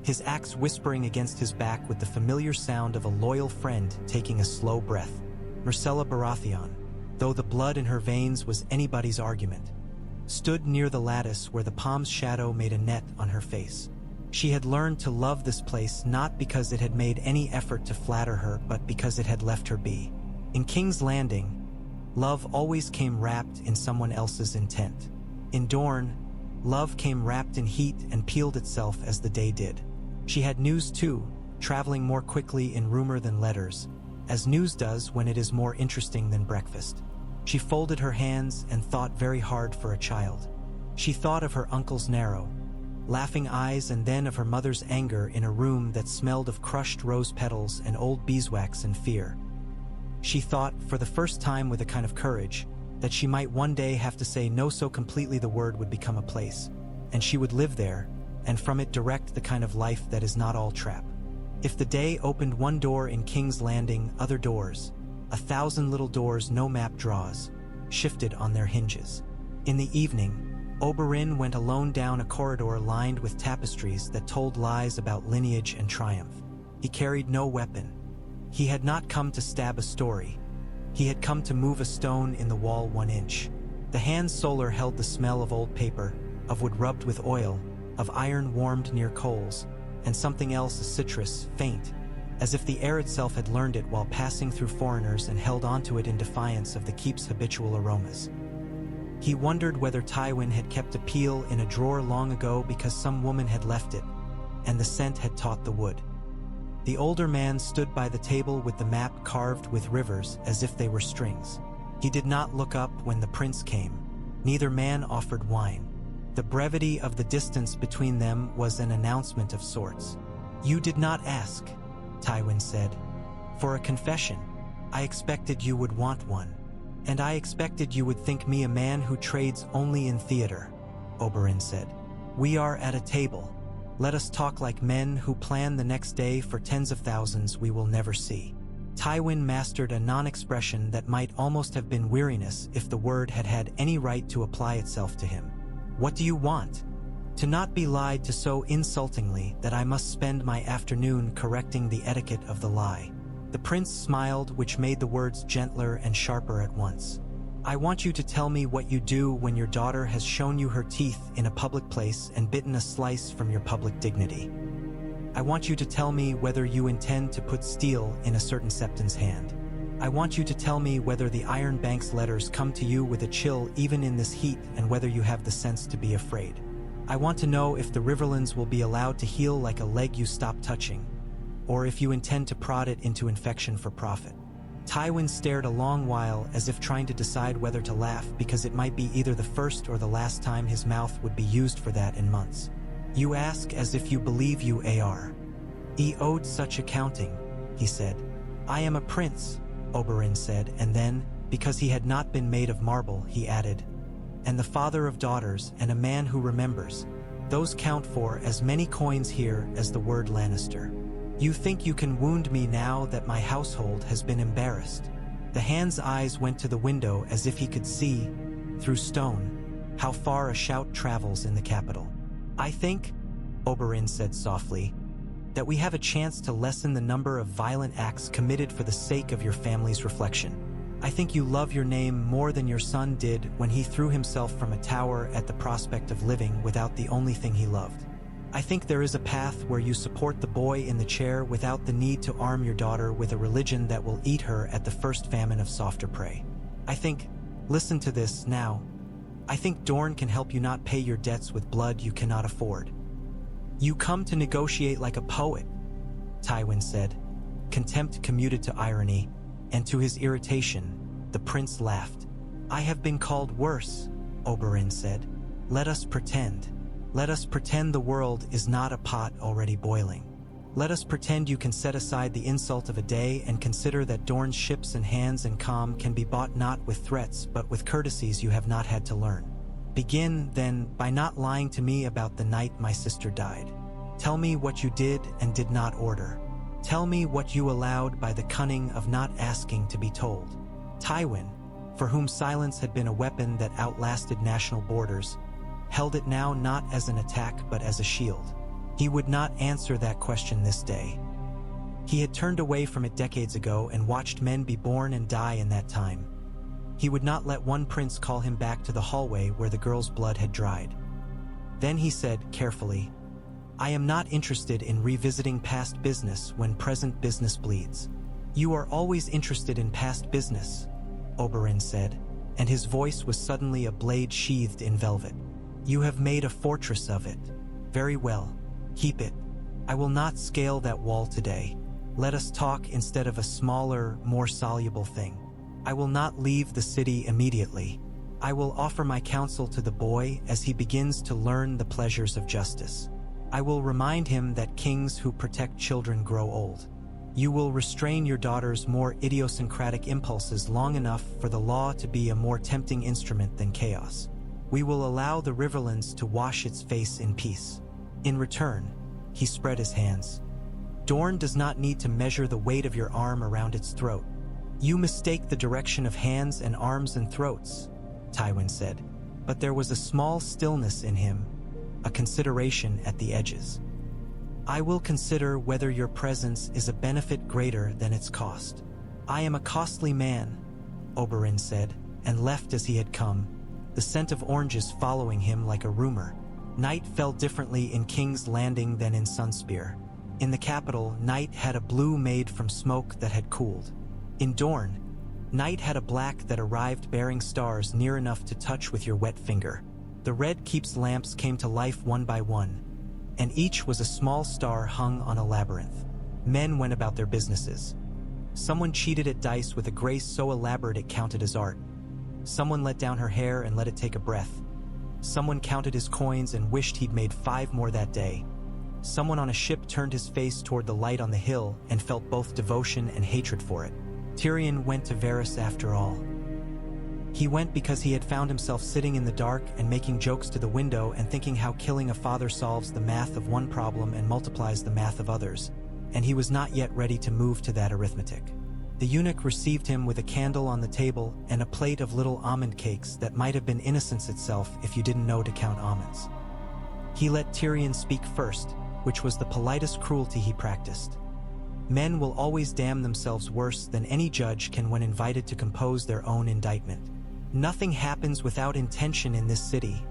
his axe whispering against his back with the familiar sound of a loyal friend taking a slow breath. Myrcella Baratheon, though the blood in her veins was anybody's argument, stood near the lattice where the palm's shadow made a net on her face. She had learned to love this place not because it had made any effort to flatter her, but because it had left her be. In King's Landing, love always came wrapped in someone else's intent. In Dorne, love came wrapped in heat and peeled itself as the day did. She had news too, traveling more quickly in rumor than letters, as news does when it is more interesting than breakfast. She folded her hands and thought very hard for a child. She thought of her uncle's narrow, laughing eyes and then of her mother's anger in a room that smelled of crushed rose petals and old beeswax and fear. She thought, for the first time with a kind of courage, that she might one day have to say no so completely the word would become a place, and she would live there, and from it direct the kind of life that is not all trap. If the day opened one door in King's Landing, other doors, 1,000 little doors no map draws, shifted on their hinges. In the evening, Oberyn went alone down a corridor lined with tapestries that told lies about lineage and triumph. He carried no weapon. He had not come to stab a story. He had come to move a stone in the wall 1 inch. The hand solar held the smell of old paper, of wood rubbed with oil, of iron warmed near coals, and something else, a citrus, faint, as if the air itself had learned it while passing through foreigners and held onto it in defiance of the keep's habitual aromas. He wondered whether Tywin had kept a peel in a drawer long ago because some woman had left it, and the scent had taught the wood. The older man stood by the table with the map carved with rivers as if they were strings. He did not look up when the prince came. Neither man offered wine. The brevity of the distance between them was an announcement of sorts. You did not ask, Tywin said, For a confession, I expected you would want one. And I expected you would think me a man who trades only in theater, Oberyn said. We are at a table. Let us talk like men who plan the next day for tens of thousands we will never see. Tywin mastered a non-expression that might almost have been weariness if the word had had any right to apply itself to him. What do you want? To not be lied to so insultingly that I must spend my afternoon correcting the etiquette of the lie. The prince smiled, which made the words gentler and sharper at once. I want you to tell me what you do when your daughter has shown you her teeth in a public place and bitten a slice from your public dignity. I want you to tell me whether you intend to put steel in a certain septon's hand. I want you to tell me whether the Iron Bank's letters come to you with a chill even in this heat and whether you have the sense to be afraid. I want to know if the Riverlands will be allowed to heal like a leg you stopped touching, or if you intend to prod it into infection for profit. Tywin stared a long while as if trying to decide whether to laugh because it might be either the first or the last time his mouth would be used for that in months. You ask as if you believe you are. He owed such accounting, he said. I am a prince, Oberyn said, and then, because he had not been made of marble, he added, and the father of daughters and a man who remembers. Those count for as many coins here as the word Lannister. You think you can wound me now that my household has been embarrassed. The hand's eyes went to the window as if he could see, through stone, how far a shout travels in the capital. I think, Oberyn said softly, that we have a chance to lessen the number of violent acts committed for the sake of your family's reflection. I think you love your name more than your son did when he threw himself from a tower at the prospect of living without the only thing he loved. I think there is a path where you support the boy in the chair without the need to arm your daughter with a religion that will eat her at the first famine of softer prey. I think, listen to this now, I think Dorne can help you not pay your debts with blood you cannot afford. You come to negotiate like a poet, Tywin said, contempt commuted to irony, and to his irritation, the prince laughed. I have been called worse, Oberyn said. Let us pretend. Let us pretend the world is not a pot already boiling. Let us pretend you can set aside the insult of a day and consider that Dorne's ships and hands and calm can be bought not with threats but with courtesies you have not had to learn. Begin, then, by not lying to me about the night my sister died. Tell me what you did and did not order. Tell me what you allowed by the cunning of not asking to be told. Tywin, for whom silence had been a weapon that outlasted national borders, held it now not as an attack but as a shield. He would not answer that question this day. He had turned away from it decades ago and watched men be born and die in that time. He would not let one prince call him back to the hallway where the girl's blood had dried. Then he said, carefully, I am not interested in revisiting past business when present business bleeds. You are always interested in past business, Oberyn said, and his voice was suddenly a blade sheathed in velvet. You have made a fortress of it. Very well. Keep it. I will not scale that wall today. Let us talk instead of a smaller, more soluble thing. I will not leave the city immediately. I will offer my counsel to the boy as he begins to learn the pleasures of justice. I will remind him that kings who protect children grow old. You will restrain your daughter's more idiosyncratic impulses long enough for the law to be a more tempting instrument than chaos. We will allow the Riverlands to wash its face in peace. In return, he spread his hands. Dorne does not need to measure the weight of your arm around its throat. You mistake the direction of hands and arms and throats, Tywin said, but there was a small stillness in him, a consideration at the edges. I will consider whether your presence is a benefit greater than its cost. I am a costly man, Oberyn said, and left as he had come, the scent of oranges following him like a rumor. Night fell differently in King's Landing than in Sunspear. In the capital, night had a blue made from smoke that had cooled. In Dorne, night had a black that arrived bearing stars near enough to touch with your wet finger. The Red Keep's lamps came to life one by one, and each was a small star hung on a labyrinth. Men went about their businesses. Someone cheated at dice with a grace so elaborate it counted as art. Someone let down her hair and let it take a breath. Someone counted his coins and wished he'd made 5 more that day. Someone on a ship turned his face toward the light on the hill and felt both devotion and hatred for it. Tyrion went to Varys after all. He went because he had found himself sitting in the dark and making jokes to the window and thinking how killing a father solves the math of one problem and multiplies the math of others, and he was not yet ready to move to that arithmetic. The eunuch received him with a candle on the table and a plate of little almond cakes that might have been innocence itself if you didn't know to count almonds. He let Tyrion speak first, which was the politest cruelty he practiced. Men will always damn themselves worse than any judge can when invited to compose their own indictment. "Nothing happens without intention in this city,"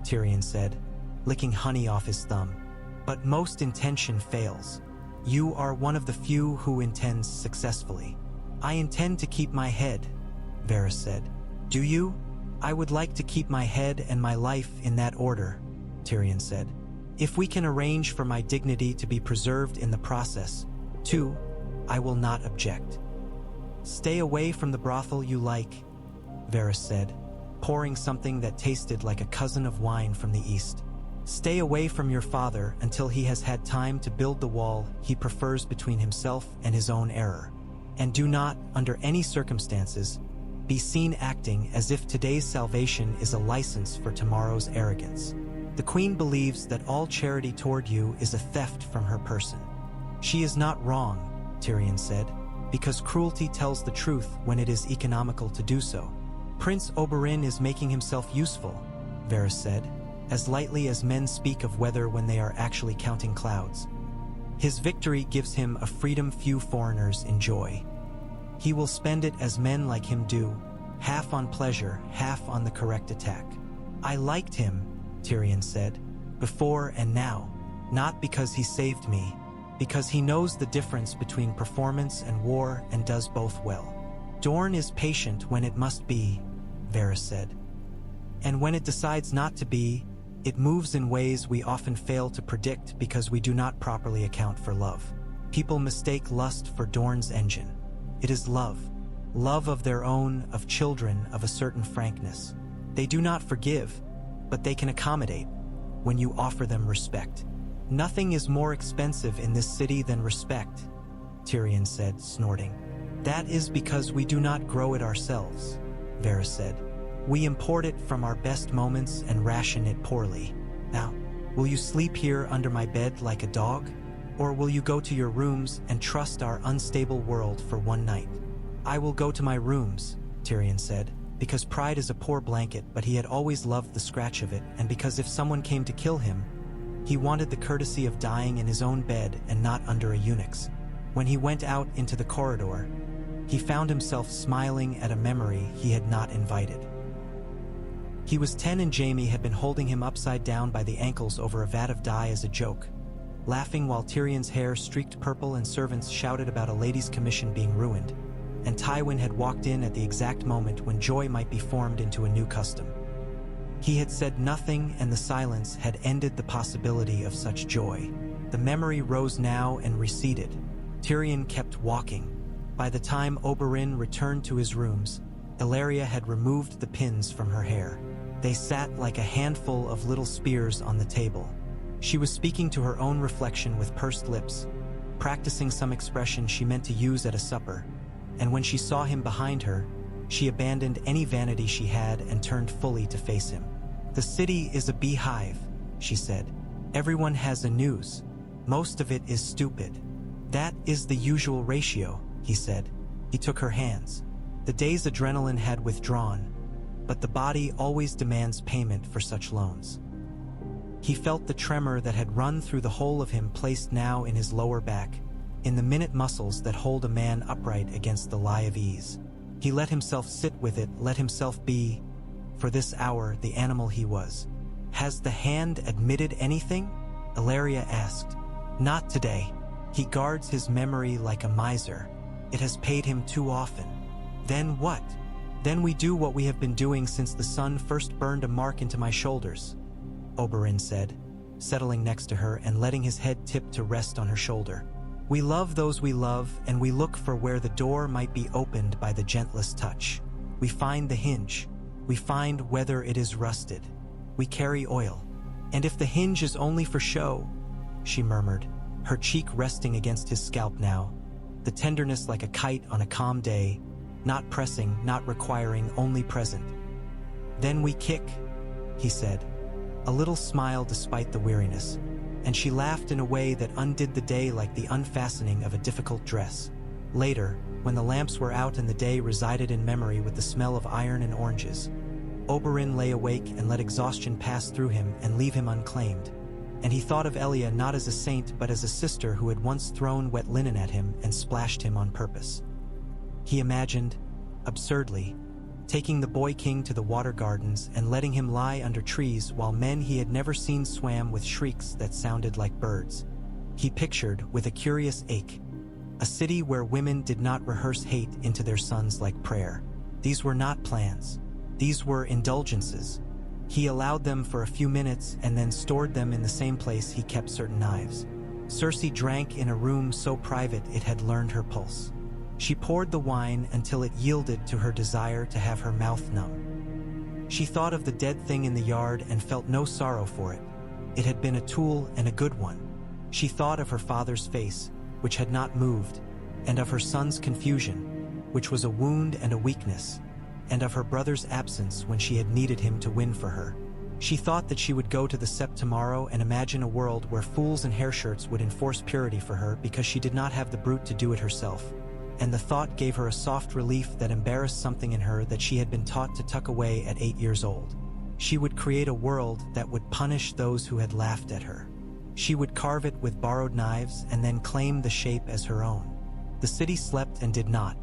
Tyrion said, licking honey off his thumb. "But most intention fails. You are one of the few who intends successfully." "I intend to keep my head," Varys said. "Do you?" "I would like to keep my head and my life in that order," Tyrion said. "If we can arrange for my dignity to be preserved in the process, too, I will not object." "Stay away from the brothel you like," Varys said, pouring something that tasted like a cousin of wine from the east. "Stay away from your father until he has had time to build the wall he prefers between himself and his own error. And do not, under any circumstances, be seen acting as if today's salvation is a license for tomorrow's arrogance. The queen believes that all charity toward you is a theft from her person." "She is not wrong," Tyrion said, "because cruelty tells the truth when it is economical to do so." "Prince Oberyn is making himself useful," Varys said, as lightly as men speak of weather when they are actually counting clouds. "His victory gives him a freedom few foreigners enjoy. He will spend it as men like him do, half on pleasure, half on the correct attack." "I liked him," Tyrion said, "before and now, not because he saved me, because he knows the difference between performance and war and does both well." "Dorne is patient when it must be," Varys said. "And when it decides not to be, it moves in ways we often fail to predict because we do not properly account for love. People mistake lust for Dorne's engine. It is love. Love of their own, of children, of a certain frankness. They do not forgive, but they can accommodate when you offer them respect." "Nothing is more expensive in this city than respect," Tyrion said, snorting. "That is because we do not grow it ourselves," Varys said. "We import it from our best moments and ration it poorly. Now, will you sleep here under my bed like a dog? Or will you go to your rooms and trust our unstable world for one night?" "I will go to my rooms," Tyrion said, because pride is a poor blanket, but he had always loved the scratch of it, and because if someone came to kill him, he wanted the courtesy of dying in his own bed and not under a eunuch's. When he went out into the corridor, he found himself smiling at a memory he had not invited. He was 10 and Jaime had been holding him upside down by the ankles over a vat of dye as a joke, laughing while Tyrion's hair streaked purple and servants shouted about a lady's commission being ruined, and Tywin had walked in at the exact moment when joy might be formed into a new custom. He had said nothing, and the silence had ended the possibility of such joy. The memory rose now and receded. Tyrion kept walking. By the time Oberyn returned to his rooms, Ellaria had removed the pins from her hair. They sat like a handful of little spears on the table. She was speaking to her own reflection with pursed lips, practicing some expression she meant to use at a supper, and when she saw him behind her, she abandoned any vanity she had and turned fully to face him. "The city is a beehive," she said. "Everyone has a news. Most of it is stupid." "That is the usual ratio," he said. He took her hands. The day's adrenaline had withdrawn, but the body always demands payment for such loans. He felt the tremor that had run through the whole of him placed now in his lower back, in the minute muscles that hold a man upright against the lie of ease. He let himself sit with it, let himself be, for this hour, the animal he was. "Has the hand admitted anything?" Ellaria asked. "Not today. He guards his memory like a miser. It has paid him too often." "Then what?" "Then we do what we have been doing since the sun first burned a mark into my shoulders," Oberyn said, settling next to her and letting his head tip to rest on her shoulder. "We love those we love, and we look for where the door might be opened by the gentlest touch. We find the hinge. We find whether it is rusted. We carry oil. And if the hinge is only for show, she murmured, her cheek resting against his scalp now, the tenderness like a kite on a calm day, not pressing, not requiring, only present. "Then we kick," he said, a little smile despite the weariness, and she laughed in a way that undid the day like the unfastening of a difficult dress. Later, when the lamps were out and the day resided in memory with the smell of iron and oranges, Oberyn lay awake and let exhaustion pass through him and leave him unclaimed, and he thought of Elia not as a saint but as a sister who had once thrown wet linen at him and splashed him on purpose. He imagined, absurdly, taking the boy king to the water gardens and letting him lie under trees while men he had never seen swam with shrieks that sounded like birds. He pictured, with a curious ache, a city where women did not rehearse hate into their sons like prayer. These were not plans. These were indulgences. He allowed them for a few minutes and then stored them in the same place he kept certain knives. Cersei drank in a room so private it had learned her pulse. She poured the wine until it yielded to her desire to have her mouth numb. She thought of the dead thing in the yard and felt no sorrow for it. It had been a tool and a good one. She thought of her father's face, which had not moved, and of her son's confusion, which was a wound and a weakness, and of her brother's absence when she had needed him to win for her. She thought that she would go to the Sept tomorrow and imagine a world where fools in hair shirts would enforce purity for her because she did not have the brute to do it herself. And the thought gave her a soft relief that embarrassed something in her that she had been taught to tuck away at 8 years old. She would create a world that would punish those who had laughed at her. She would carve it with borrowed knives and then claim the shape as her own. The city slept and did not,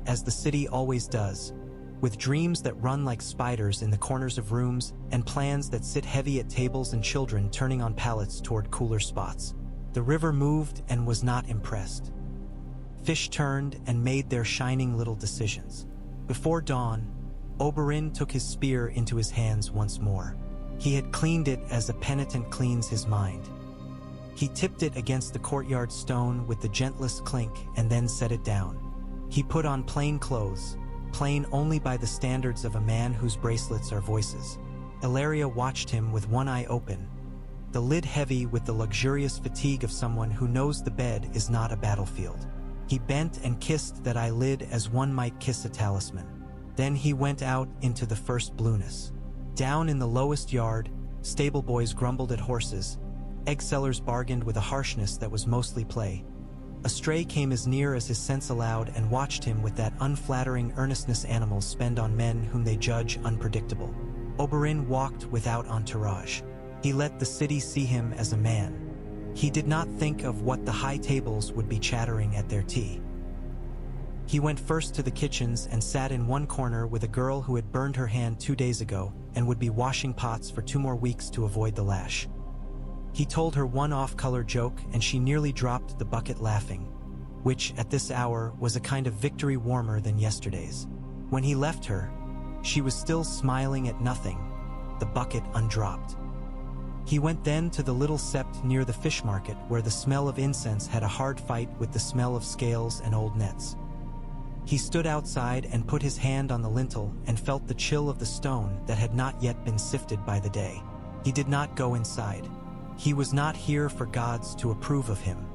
as the city always does, with dreams that run like spiders in the corners of rooms and plans that sit heavy at tables and children turning on pallets toward cooler spots. The river moved and was not impressed. Fish turned and made their shining little decisions. Before dawn, Oberyn took his spear into his hands once more. He had cleaned it as a penitent cleans his mind. He tipped it against the courtyard stone with the gentlest clink and then set it down. He put on plain clothes, plain only by the standards of a man whose bracelets are voices. Ilaria watched him with one eye open, the lid heavy with the luxurious fatigue of someone who knows the bed is not a battlefield. He bent and kissed that eyelid as one might kiss a talisman. Then he went out into the first blueness. Down in the lowest yard, stable boys grumbled at horses, egg sellers bargained with a harshness that was mostly play. A stray came as near as his sense allowed and watched him with that unflattering earnestness animals spend on men whom they judge unpredictable. Oberyn walked without entourage. He let the city see him as a man. He did not think of what the high tables would be chattering at their tea. He went first to the kitchens and sat in one corner with a girl who had burned her hand 2 days ago and would be washing pots for 2 more weeks to avoid the lash. He told her one off-color joke and she nearly dropped the bucket laughing, which at this hour was a kind of victory warmer than yesterday's. When he left her, she was still smiling at nothing, the bucket undropped. He went then to the little sept near the fish market where the smell of incense had a hard fight with the smell of scales and old nets. He stood outside and put his hand on the lintel and felt the chill of the stone that had not yet been sifted by the day. He did not go inside. He was not here for gods to approve of him.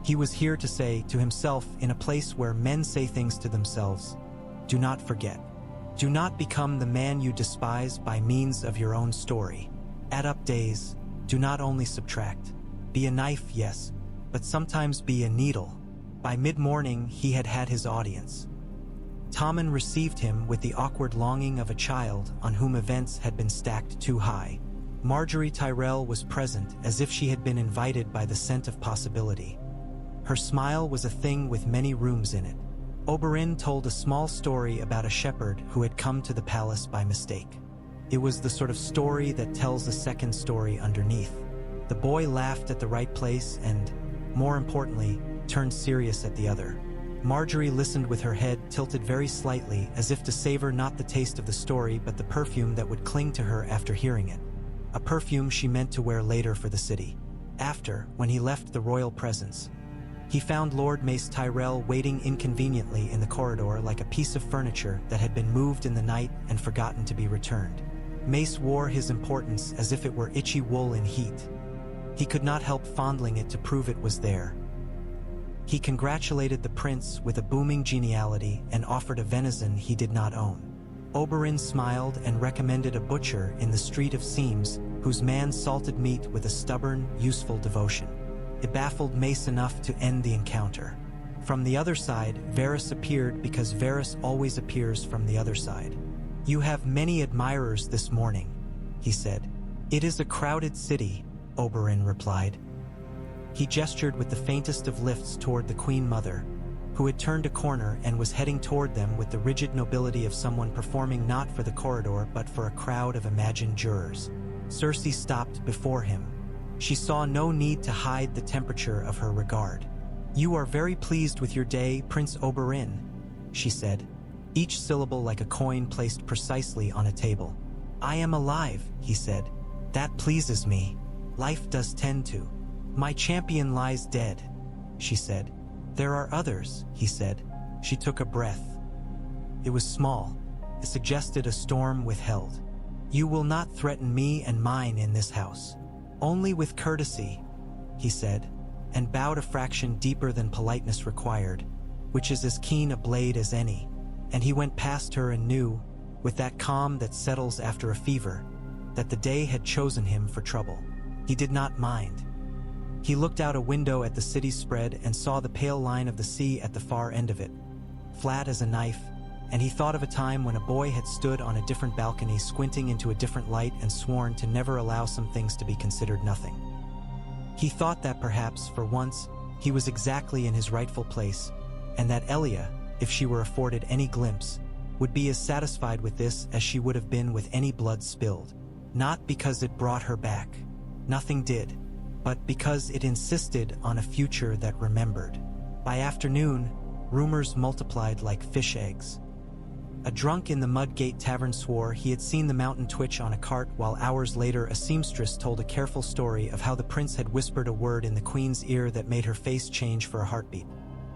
He was here to say to himself in a place where men say things to themselves, "Do not forget. Do not become the man you despise by means of your own story. Add up days. Do not only subtract. Be a knife, yes, but sometimes be a needle." By mid-morning, he had had his audience. Tommen received him with the awkward longing of a child on whom events had been stacked too high. Marjorie Tyrell was present as if she had been invited by the scent of possibility. Her smile was a thing with many rooms in it. Oberyn told a small story about a shepherd who had come to the palace by mistake. It was the sort of story that tells a second story underneath. The boy laughed at the right place and, more importantly, turned serious at the other. Marjorie listened with her head tilted very slightly as if to savor not the taste of the story but the perfume that would cling to her after hearing it. A perfume she meant to wear later for the city. After, when he left the royal presence, he found Lord Mace Tyrell waiting inconveniently in the corridor like a piece of furniture that had been moved in the night and forgotten to be returned. Mace wore his importance as if it were itchy wool in heat. He could not help fondling it to prove it was there. He congratulated the prince with a booming geniality and offered a venison he did not own. Oberyn smiled and recommended a butcher in the Street of Seams whose man salted meat with a stubborn, useful devotion. It baffled Mace enough to end the encounter. From the other side, Varys appeared because Varys always appears from the other side. "You have many admirers this morning," he said. "It is a crowded city," Oberyn replied. He gestured with the faintest of lifts toward the Queen Mother, who had turned a corner and was heading toward them with the rigid nobility of someone performing not for the corridor but for a crowd of imagined jurors. Cersei stopped before him. She saw no need to hide the temperature of her regard. "You are very pleased with your day, Prince Oberyn," she said, each syllable like a coin placed precisely on a table. "I am alive," he said. "That pleases me. Life does tend to. My champion lies dead," she said. "There are others," he said. She took a breath. It was small. It suggested a storm withheld. "You will not threaten me and mine in this house." "Only with courtesy," he said, and bowed a fraction deeper than politeness required, which is as keen a blade as any. And he went past her and knew, with that calm that settles after a fever, that the day had chosen him for trouble. He did not mind. He looked out a window at the city spread and saw the pale line of the sea at the far end of it, flat as a knife, and he thought of a time when a boy had stood on a different balcony squinting into a different light and sworn to never allow some things to be considered nothing. He thought that perhaps, for once, he was exactly in his rightful place, and that Elia, if she were afforded any glimpse, would be as satisfied with this as she would have been with any blood spilled. Not because it brought her back. Nothing did. But because it insisted on a future that remembered. By afternoon, rumors multiplied like fish eggs. A drunk in the Mudgate Tavern swore he had seen the mountain twitch on a cart, while hours later a seamstress told a careful story of how the prince had whispered a word in the queen's ear that made her face change for a heartbeat.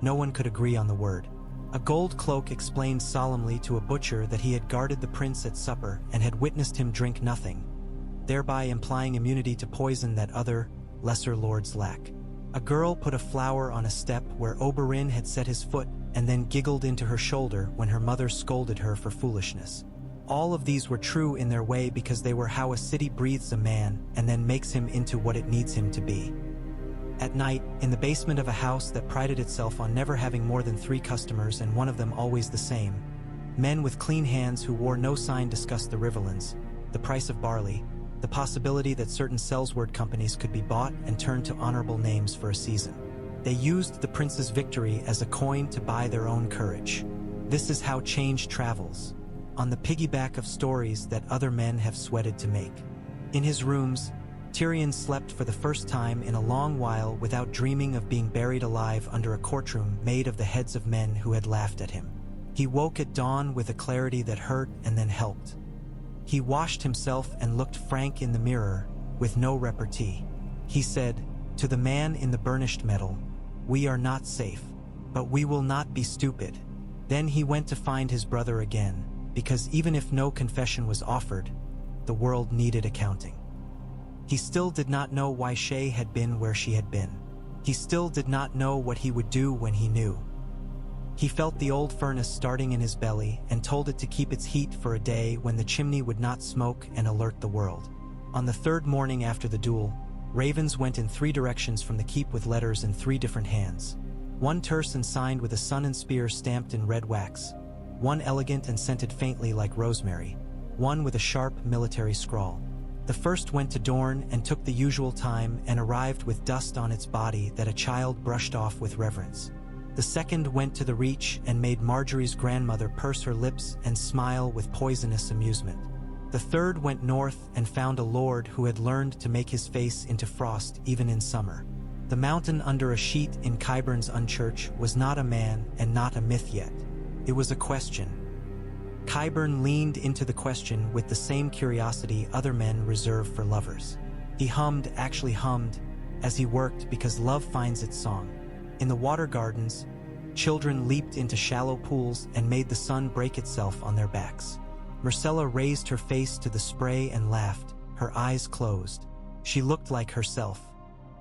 No one could agree on the word. A gold cloak explained solemnly to a butcher that he had guarded the prince at supper and had witnessed him drink nothing, thereby implying immunity to poison that other, lesser lords lack. A girl put a flower on a step where Oberyn had set his foot and then giggled into her shoulder when her mother scolded her for foolishness. All of these were true in their way because they were how a city breathes a man and then makes him into what it needs him to be. At night, in the basement of a house that prided itself on never having more than 3 customers and one of them always the same, men with clean hands who wore no sign discussed the Riverlands, the price of barley, the possibility that certain Sellsword companies could be bought and turned to honorable names for a season. They used the prince's victory as a coin to buy their own courage. This is how change travels, on the piggyback of stories that other men have sweated to make. In his rooms, Tyrion slept for the first time in a long while without dreaming of being buried alive under a courtroom made of the heads of men who had laughed at him. He woke at dawn with a clarity that hurt and then helped. He washed himself and looked frank in the mirror, with no repartee. He said, to the man in the burnished metal, "We are not safe, but we will not be stupid." Then he went to find his brother again, because even if no confession was offered, the world needed accounting. He still did not know why Shay had been where she had been. He still did not know what he would do when he knew. He felt the old furnace starting in his belly and told it to keep its heat for a day when the chimney would not smoke and alert the world. On the 3rd morning after the duel, ravens went in 3 directions from the keep with letters in 3 different hands. One terse and signed with a sun and spear stamped in red wax. One elegant and scented faintly like rosemary. One with a sharp military scrawl. The first went to Dorne and took the usual time and arrived with dust on its body that a child brushed off with reverence. The second went to the Reach and made Marjorie's grandmother purse her lips and smile with poisonous amusement. The third went north and found a lord who had learned to make his face into frost even in summer. The mountain under a sheet in Qyburn's Unchurch was not a man and not a myth yet. It was a question. Qyburn leaned into the question with the same curiosity other men reserve for lovers. He actually hummed, as he worked because love finds its song. In the water gardens, children leaped into shallow pools and made the sun break itself on their backs. Myrcella raised her face to the spray and laughed, her eyes closed. She looked like herself.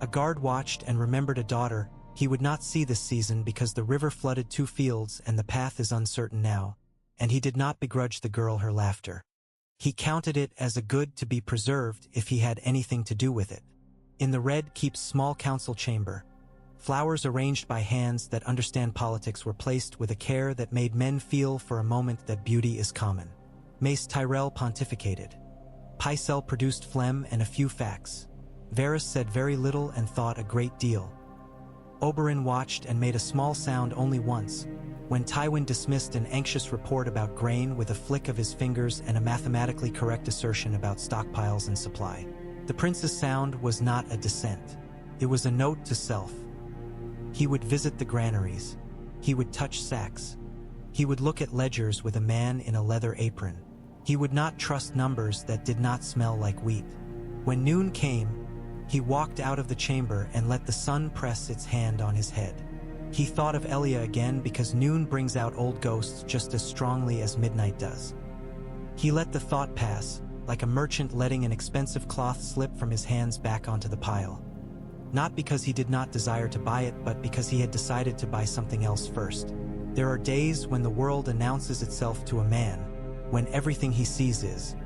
A guard watched and remembered a daughter he would not see this season because the river flooded 2 fields and the path is uncertain now, and he did not begrudge the girl her laughter. He counted it as a good to be preserved if he had anything to do with it. In the red keep's small council chamber, flowers arranged by hands that understand politics were placed with a care that made men feel for a moment that beauty is common. Mace Tyrell pontificated. Pycelle produced phlegm and a few facts. Varys said very little and thought a great deal. Oberyn watched and made a small sound only once, when Tywin dismissed an anxious report about grain with a flick of his fingers and a mathematically correct assertion about stockpiles and supply. The prince's sound was not a dissent. It was a note to self. He would visit the granaries. He would touch sacks. He would look at ledgers with a man in a leather apron. He would not trust numbers that did not smell like wheat. When noon came, he walked out of the chamber and let the sun press its hand on his head. He thought of Elia again because noon brings out old ghosts just as strongly as midnight does. He let the thought pass, like a merchant letting an expensive cloth slip from his hands back onto the pile. Not because he did not desire to buy it, but because he had decided to buy something else first. There are days when the world announces itself to a man, when everything he sees is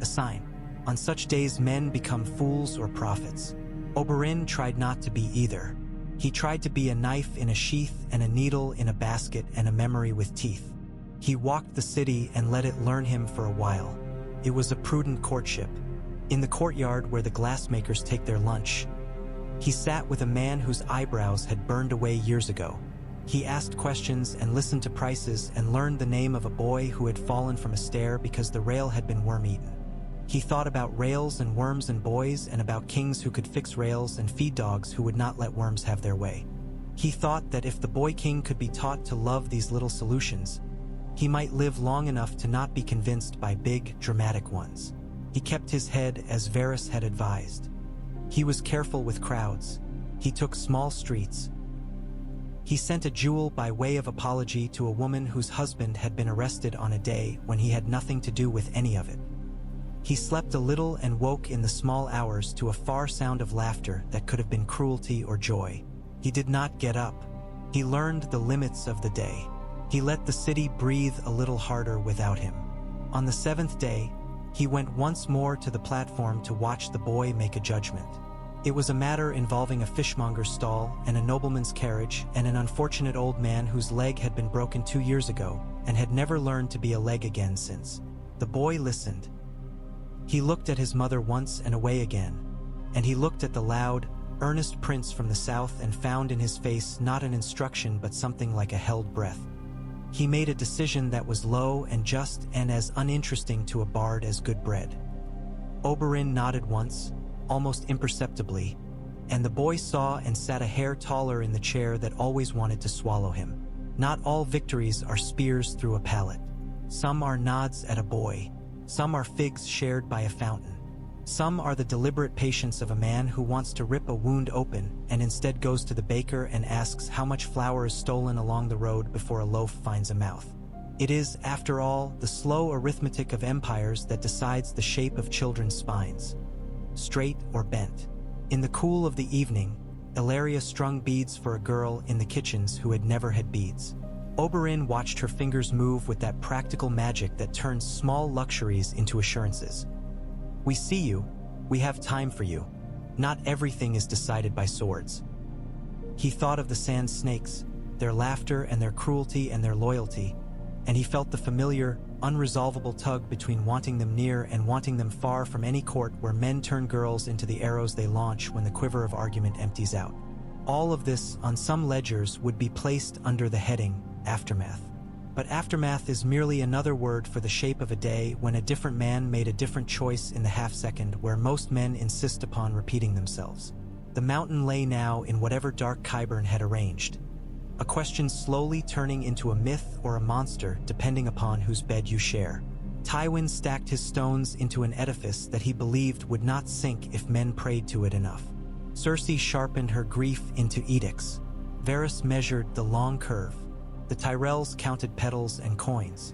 a sign. On such days men become fools or prophets. Oberyn tried not to be either. He tried to be a knife in a sheath and a needle in a basket and a memory with teeth. He walked the city and let it learn him for a while. It was a prudent courtship. In the courtyard where the glassmakers take their lunch, he sat with a man whose eyebrows had burned away years ago. He asked questions and listened to prices and learned the name of a boy who had fallen from a stair because the rail had been worm-eaten. He thought about rails and worms and boys and about kings who could fix rails and feed dogs who would not let worms have their way. He thought that if the boy king could be taught to love these little solutions, he might live long enough to not be convinced by big, dramatic ones. He kept his head as Varys had advised. He was careful with crowds. He took small streets. He sent a jewel by way of apology to a woman whose husband had been arrested on a day when he had nothing to do with any of it. He slept a little and woke in the small hours to a far sound of laughter that could have been cruelty or joy. He did not get up. He learned the limits of the day. He let the city breathe a little harder without him. On the 7th day, he went once more to the platform to watch the boy make a judgment. It was a matter involving a fishmonger's stall and a nobleman's carriage and an unfortunate old man whose leg had been broken 2 years ago and had never learned to be a leg again since. The boy listened. He looked at his mother once and away again, and he looked at the loud, earnest prince from the south and found in his face not an instruction but something like a held breath. He made a decision that was low and just and as uninteresting to a bard as good bread. Oberyn nodded once, almost imperceptibly, and the boy saw and sat a hair taller in the chair that always wanted to swallow him. Not all victories are spears through a pallet. Some are nods at a boy. Some are figs shared by a fountain. Some are the deliberate patience of a man who wants to rip a wound open and instead goes to the baker and asks how much flour is stolen along the road before a loaf finds a mouth. It is, after all, the slow arithmetic of empires that decides the shape of children's spines, straight or bent. In the cool of the evening, Ilaria strung beads for a girl in the kitchens who had never had beads. Oberyn watched her fingers move with that practical magic that turns small luxuries into assurances. We see you. We have time for you. Not everything is decided by swords. He thought of the sand snakes, their laughter and their cruelty and their loyalty, and he felt the familiar, unresolvable tug between wanting them near and wanting them far from any court where men turn girls into the arrows they launch when the quiver of argument empties out. All of this, on some ledgers, would be placed under the heading aftermath. But aftermath is merely another word for the shape of a day when a different man made a different choice in the half-second where most men insist upon repeating themselves. The mountain lay now in whatever dark Qyburn had arranged, a question slowly turning into a myth or a monster depending upon whose bed you share. Tywin stacked his stones into an edifice that he believed would not sink if men prayed to it enough. Cersei sharpened her grief into edicts. Varys measured the long curve. The Tyrells counted petals and coins.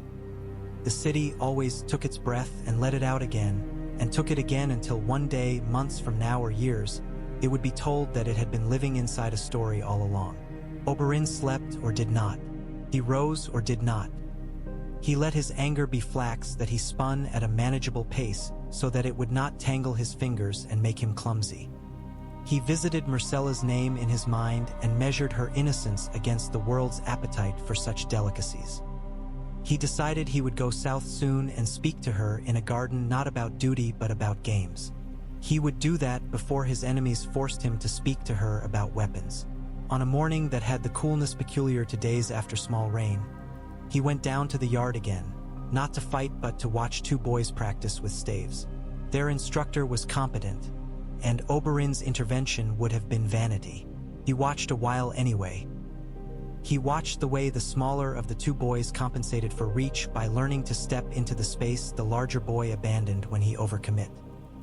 The city always took its breath and let it out again, and took it again until one day, months from now or years, it would be told that it had been living inside a story all along. Oberyn slept or did not. He rose or did not. He let his anger be flax that he spun at a manageable pace so that it would not tangle his fingers and make him clumsy. He visited Myrcella's name in his mind and measured her innocence against the world's appetite for such delicacies. He decided he would go south soon and speak to her in a garden not about duty but about games. He would do that before his enemies forced him to speak to her about weapons. On a morning that had the coolness peculiar to days after small rain, he went down to the yard again, not to fight but to watch two boys practice with staves. Their instructor was competent, and Oberyn's intervention would have been vanity. He watched a while anyway. He watched the way the smaller of the two boys compensated for reach by learning to step into the space the larger boy abandoned when he overcommit.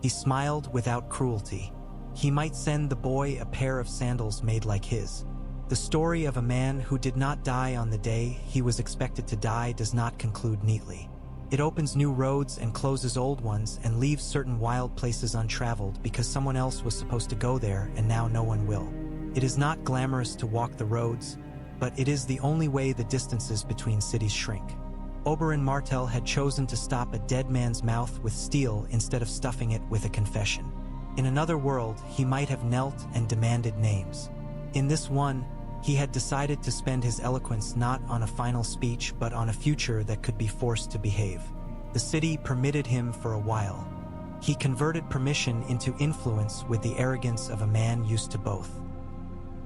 He smiled without cruelty. He might send the boy a pair of sandals made like his. The story of a man who did not die on the day he was expected to die does not conclude neatly. It opens new roads and closes old ones and leaves certain wild places untraveled because someone else was supposed to go there and now no one will. It is not glamorous to walk the roads, but it is the only way the distances between cities shrink. Oberyn Martell had chosen to stop a dead man's mouth with steel instead of stuffing it with a confession. In another world, he might have knelt and demanded names. In this one, he had decided to spend his eloquence not on a final speech but on a future that could be forced to behave. The city permitted him for a while. He converted permission into influence with the arrogance of a man used to both.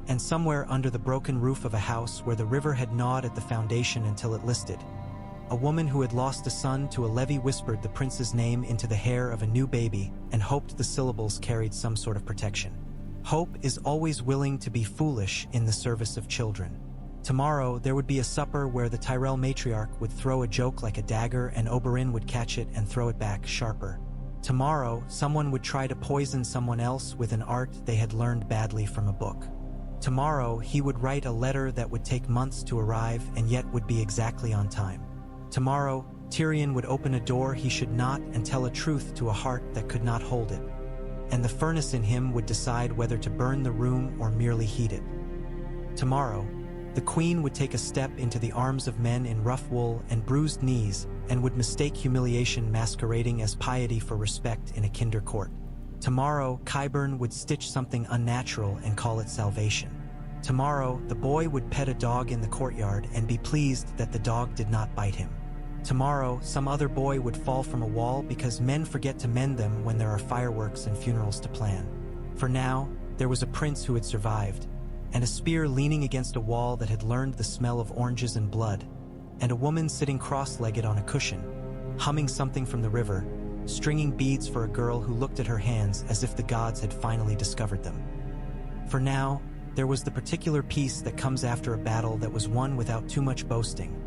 And somewhere under the broken roof of a house where the river had gnawed at the foundation until it listed, a woman who had lost a son to a levee whispered the prince's name into the hair of a new baby and hoped the syllables carried some sort of protection. Hope is always willing to be foolish in the service of children. Tomorrow there would be a supper where the Tyrell matriarch would throw a joke like a dagger and Oberyn would catch it and throw it back sharper. Tomorrow someone would try to poison someone else with an art they had learned badly from a book. Tomorrow he would write a letter that would take months to arrive and yet would be exactly on time. Tomorrow Tyrion would open a door he should not and tell a truth to a heart that could not hold it. And the furnace in him would decide whether to burn the room or merely heat it. Tomorrow, the queen would take a step into the arms of men in rough wool and bruised knees and would mistake humiliation masquerading as piety for respect in a kinder court. Tomorrow, Qyburn would stitch something unnatural and call it salvation. Tomorrow, the boy would pet a dog in the courtyard and be pleased that the dog did not bite him. Tomorrow, some other boy would fall from a wall because men forget to mend them when there are fireworks and funerals to plan. For now, there was a prince who had survived, and a spear leaning against a wall that had learned the smell of oranges and blood, and a woman sitting cross-legged on a cushion, humming something from the river, stringing beads for a girl who looked at her hands as if the gods had finally discovered them. For now, there was the particular peace that comes after a battle that was won without too much boasting.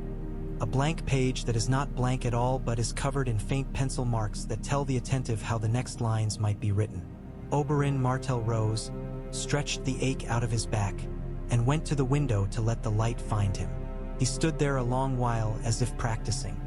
A blank page that is not blank at all but is covered in faint pencil marks that tell the attentive how the next lines might be written. Oberyn Martell rose, stretched the ache out of his back, and went to the window to let the light find him. He stood there a long while as if practicing.